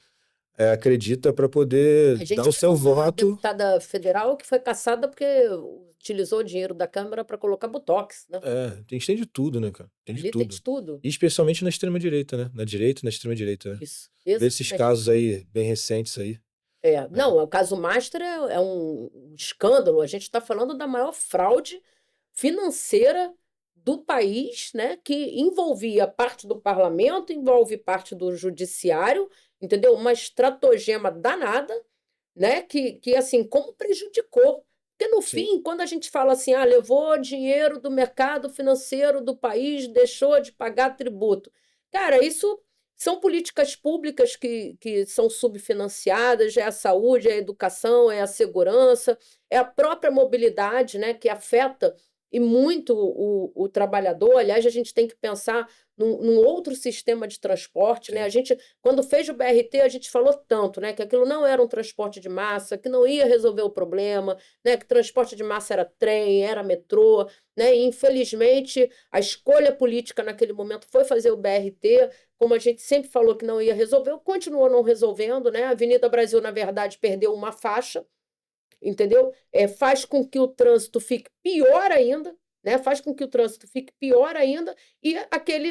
Speaker 2: acredita para poder
Speaker 1: A
Speaker 2: dar
Speaker 1: gente
Speaker 2: o seu
Speaker 1: teve uma
Speaker 2: voto.
Speaker 1: deputada federal que foi caçada porque utilizou o dinheiro da Câmara para colocar botox, né?
Speaker 2: Tem de tudo, né, cara? Tem de
Speaker 1: Ali tem
Speaker 2: tudo.
Speaker 1: de tudo.
Speaker 2: E especialmente na extrema-direita, né? Na direita e na extrema-direita, né?
Speaker 1: Isso.
Speaker 2: Ver esses
Speaker 1: Exatamente.
Speaker 2: casos aí, bem recentes aí.
Speaker 1: Não, o caso Master é um escândalo. A gente está falando da maior fraude financeira do país, né? Que envolvia parte do parlamento, envolve parte do judiciário, entendeu? Uma estratagema danada, né? Que assim, como prejudicou. Porque no
Speaker 2: Sim.
Speaker 1: fim, quando a gente fala assim, levou dinheiro do mercado financeiro do país, deixou de pagar tributo. Cara, isso são políticas públicas que são subfinanciadas, é a saúde, é a educação, é a segurança, é a própria mobilidade, né, que afeta e muito o trabalhador. Aliás, a gente tem que pensar num outro sistema de transporte, né? A gente, quando fez o BRT, a gente falou tanto, né, que aquilo não era um transporte de massa, que não ia resolver o problema, né, que transporte de massa era trem, era metrô, né? E, infelizmente, a escolha política naquele momento foi fazer o BRT, como a gente sempre falou que não ia resolver, continuou não resolvendo, né? A Avenida Brasil, na verdade, perdeu uma faixa, entendeu? Faz com que o trânsito fique pior ainda, né? Faz com que o trânsito fique pior ainda e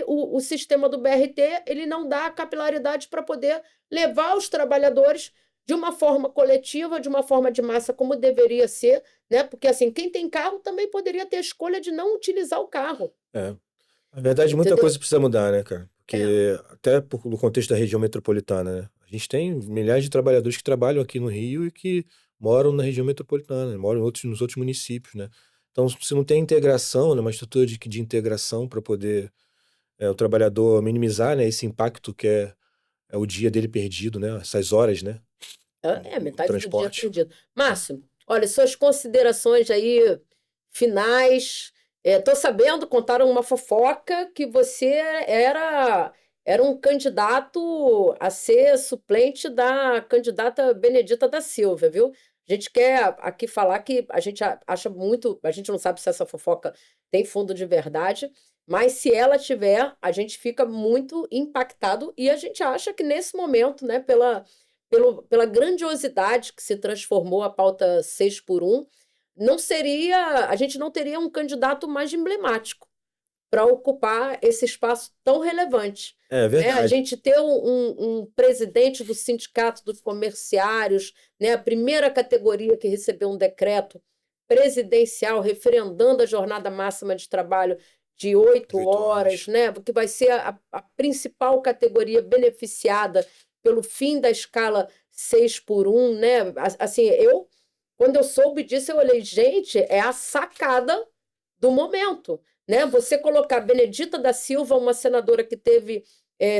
Speaker 1: o sistema do BRT ele não dá a capilaridade para poder levar os trabalhadores de uma forma coletiva, de uma forma de massa como deveria ser, né? Porque assim, quem tem carro também poderia ter a escolha de não utilizar o carro.
Speaker 2: Na verdade, muita
Speaker 1: Entendeu?
Speaker 2: coisa precisa mudar, né, cara? Porque até no contexto da região metropolitana, né? A gente tem milhares de trabalhadores que trabalham aqui no Rio e que moram na região metropolitana, né? Moram nos outros municípios, né? Então, se não tem integração, né, uma estrutura de integração para poder o trabalhador minimizar, né, esse impacto que é o dia dele perdido, né, essas horas, né, no
Speaker 1: Metade do dia
Speaker 2: transporte.
Speaker 1: perdido. Márcio, olha, suas considerações aí finais. Tô sabendo, contaram uma fofoca que você era um candidato a ser suplente da candidata Benedita da Silva, viu? A gente quer aqui falar que a gente acha muito, a gente não sabe se essa fofoca tem fundo de verdade, mas se ela tiver, a gente fica muito impactado e a gente acha que nesse momento, né, pela grandiosidade que se transformou a pauta 6 por 1, a gente não teria um candidato mais emblemático para ocupar esse espaço tão relevante.
Speaker 2: É
Speaker 1: Né? A
Speaker 2: verdade.
Speaker 1: gente ter um presidente do Sindicato dos Comerciários, né? A primeira categoria que recebeu um decreto presidencial referendando a jornada máxima de trabalho de 8 horas, né? Que vai ser a principal categoria beneficiada pelo fim da escala 6 por 1, né? Assim, quando eu soube disso, eu olhei, gente, é a sacada do momento, né? Você colocar Benedita da Silva, uma senadora que teve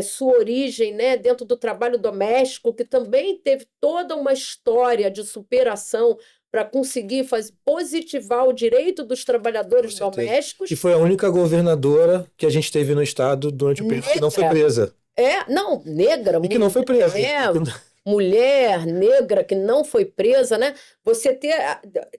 Speaker 1: sua origem, né, dentro do trabalho doméstico, que também teve toda uma história de superação para conseguir positivar o direito dos trabalhadores
Speaker 2: Com certeza.
Speaker 1: domésticos.
Speaker 2: E foi a única governadora que a gente teve no estado durante o período que não foi presa.
Speaker 1: Não, negra.
Speaker 2: E que não foi presa.
Speaker 1: Mulher negra que não foi presa, né? Você ter.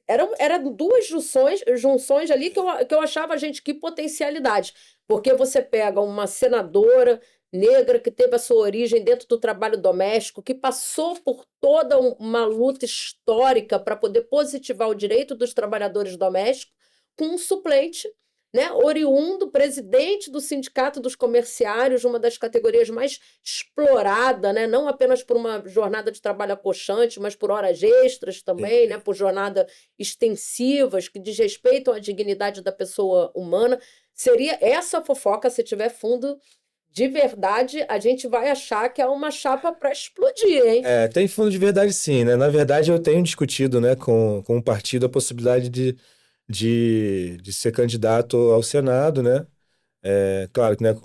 Speaker 1: Eram duas junções ali que eu achava, gente, que potencialidade. Porque você pega uma senadora negra que teve a sua origem dentro do trabalho doméstico, que passou por toda uma luta histórica para poder positivar o direito dos trabalhadores domésticos, com um suplente, né, oriundo, presidente do Sindicato dos Comerciários, uma das categorias mais explorada, né, não apenas por uma jornada de trabalho acolchante, mas por horas extras também, né, por jornadas extensivas que desrespeitam a dignidade da pessoa humana. Seria essa fofoca, se tiver fundo de verdade, a gente vai achar que é uma chapa para explodir, hein?
Speaker 2: Tem fundo de verdade sim, né? Na verdade, eu tenho discutido, né, com o partido a possibilidade de ser candidato ao Senado, né? Claro que, né,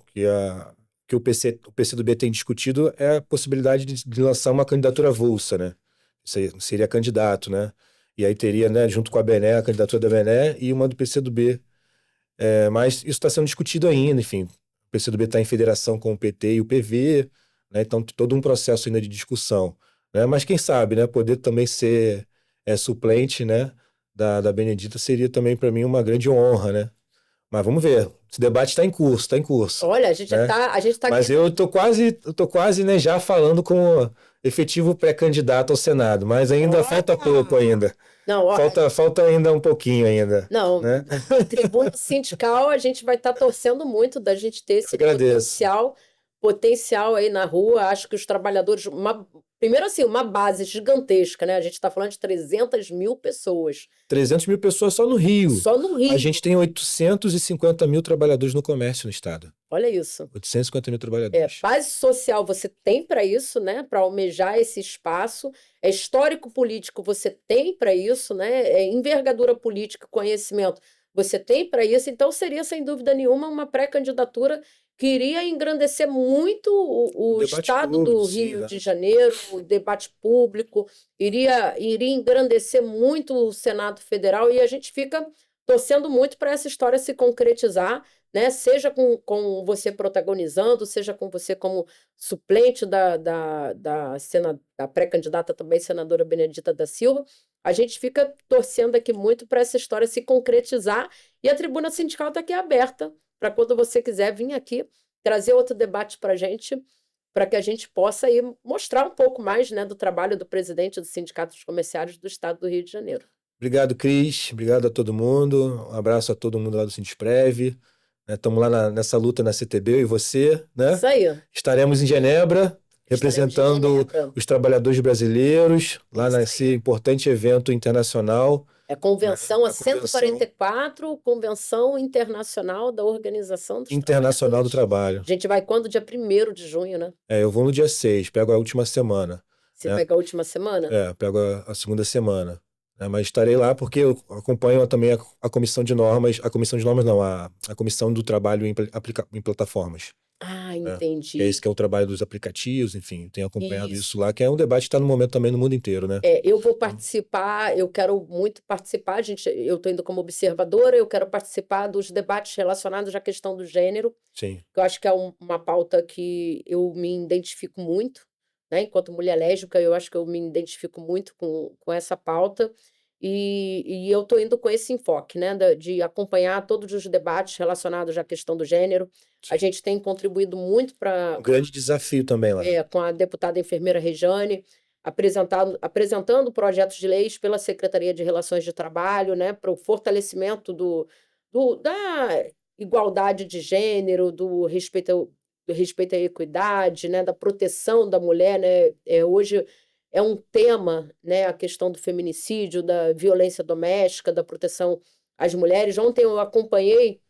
Speaker 2: que o PCdoB tem discutido é a possibilidade de lançar uma candidatura avulsa, né? Isso aí seria candidato, né? E aí teria, né, junto com a Bené, a candidatura da Bené e uma do PCdoB. Mas isso está sendo discutido ainda, enfim. O PCdoB está em federação com o PT e o PV, né? Então todo um processo ainda de discussão, né? Mas quem sabe, né, poder também ser suplente, né, da Benedita seria também para mim uma grande honra, né? Mas vamos ver. Esse debate está em curso, está em curso.
Speaker 1: Olha, a gente
Speaker 2: né?
Speaker 1: tá
Speaker 2: Mas
Speaker 1: aqui.
Speaker 2: eu tô quase, né, já falando com efetivo pré-candidato ao Senado, mas ainda falta pouco ainda.
Speaker 1: Não,
Speaker 2: Falta ainda um pouquinho ainda.
Speaker 1: Não,
Speaker 2: né?
Speaker 1: tribuna sindical, a gente vai estar torcendo muito da gente ter esse potencial aí na rua. Acho que os trabalhadores. Primeiro, assim, uma base gigantesca, né? A gente está falando de 300 mil pessoas.
Speaker 2: 300 mil pessoas só no Rio.
Speaker 1: Só no Rio.
Speaker 2: A gente tem 850 mil trabalhadores no comércio no estado.
Speaker 1: Olha isso.
Speaker 2: 850 mil trabalhadores.
Speaker 1: Base social você tem para isso, né? Para almejar esse espaço. Histórico-político você tem para isso, né? Envergadura política, conhecimento você tem para isso. Então seria, sem dúvida nenhuma, uma pré-candidatura que iria engrandecer muito o estado
Speaker 2: público,
Speaker 1: do Rio de Janeiro, o debate público, iria engrandecer muito o Senado Federal, e a gente fica torcendo muito para essa história se concretizar, né? Seja com você protagonizando, seja com você como suplente da pré-candidata também, senadora Benedita da Silva. A gente fica torcendo aqui muito para essa história se concretizar, e a tribuna sindical está aqui aberta para quando você quiser vir aqui trazer outro debate para a gente, para que a gente possa aí mostrar um pouco mais, né, do trabalho do presidente do Sindicato dos Comerciários do Estado do Rio de Janeiro.
Speaker 2: Obrigado, Cris. Obrigado a todo mundo. Um abraço a todo mundo lá do Sindesprev. Estamos lá nessa luta na CTB, eu e você, né?
Speaker 1: Isso aí.
Speaker 2: Estaremos em Genebra, representando os trabalhadores brasileiros, lá nesse importante evento internacional.
Speaker 1: Convenção a 144, Convenção Internacional da Organização dos
Speaker 2: Internacional do Trabalho.
Speaker 1: A gente vai quando? Dia 1º de junho, né?
Speaker 2: Eu vou no dia 6, pego a última semana.
Speaker 1: Você pega a última semana?
Speaker 2: Pego a segunda semana. né? Mas estarei lá porque eu acompanho também a comissão de normas, a comissão de normas não, a comissão do trabalho em plataformas.
Speaker 1: Ah,
Speaker 2: Que é esse
Speaker 1: entendi.
Speaker 2: que é o trabalho dos aplicativos, enfim, tenho acompanhado
Speaker 1: Isso.
Speaker 2: isso lá, que é um debate que está no momento também no mundo inteiro, né?
Speaker 1: Eu vou participar, eu quero muito participar, gente, eu estou indo como observadora, eu quero participar dos debates relacionados à questão do gênero,
Speaker 2: Sim,
Speaker 1: que eu acho que é uma pauta que eu me identifico muito, né? Enquanto mulher lésbica, eu acho que eu me identifico muito com essa pauta, e eu estou indo com esse enfoque, né? De acompanhar todos os debates relacionados à questão do gênero. A
Speaker 2: sim.
Speaker 1: gente tem contribuído muito
Speaker 2: Um grande desafio também lá.
Speaker 1: com a deputada enfermeira Rejane, apresentando projetos de leis pela Secretaria de Relações de Trabalho, né, para o fortalecimento da igualdade de gênero, do respeito à equidade, né, da proteção da mulher, né, hoje é um tema, né, a questão do feminicídio, da violência doméstica, da proteção às mulheres. Ontem eu acompanhei,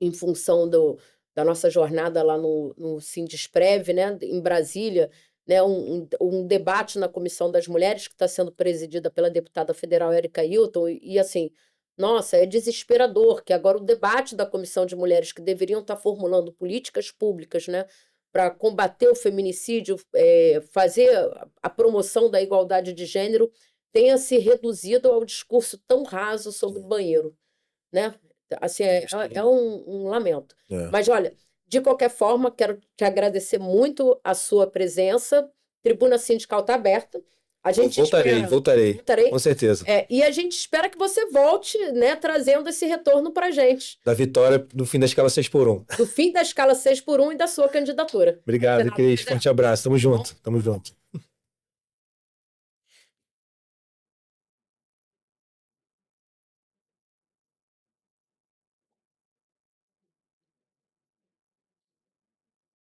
Speaker 1: em função da nossa jornada lá no Sindesprev, né, em Brasília, né, um debate na Comissão das Mulheres, que está sendo presidida pela deputada federal Érica Hilton, assim, nossa, é desesperador que agora o debate da Comissão de Mulheres, que deveriam estar formulando políticas públicas, né, para combater o feminicídio, fazer a promoção da igualdade de gênero, tenha se reduzido ao discurso tão raso sobre o banheiro, né? Assim, é um lamento.
Speaker 2: É.
Speaker 1: Mas olha, de qualquer forma, quero te agradecer muito a sua presença. Tribuna Sindical está aberta. A gente
Speaker 2: Voltarei,
Speaker 1: espera.
Speaker 2: voltarei,
Speaker 1: Voltarei.
Speaker 2: com certeza.
Speaker 1: E a gente espera que você volte, né, trazendo esse retorno para a gente,
Speaker 2: Da vitória do fim da escala 6x1.
Speaker 1: do fim da escala 6x1 e da sua candidatura.
Speaker 2: Obrigado,
Speaker 1: Senado
Speaker 2: Cris.
Speaker 1: Federal.
Speaker 2: Forte abraço. Tamo junto. Tamo junto.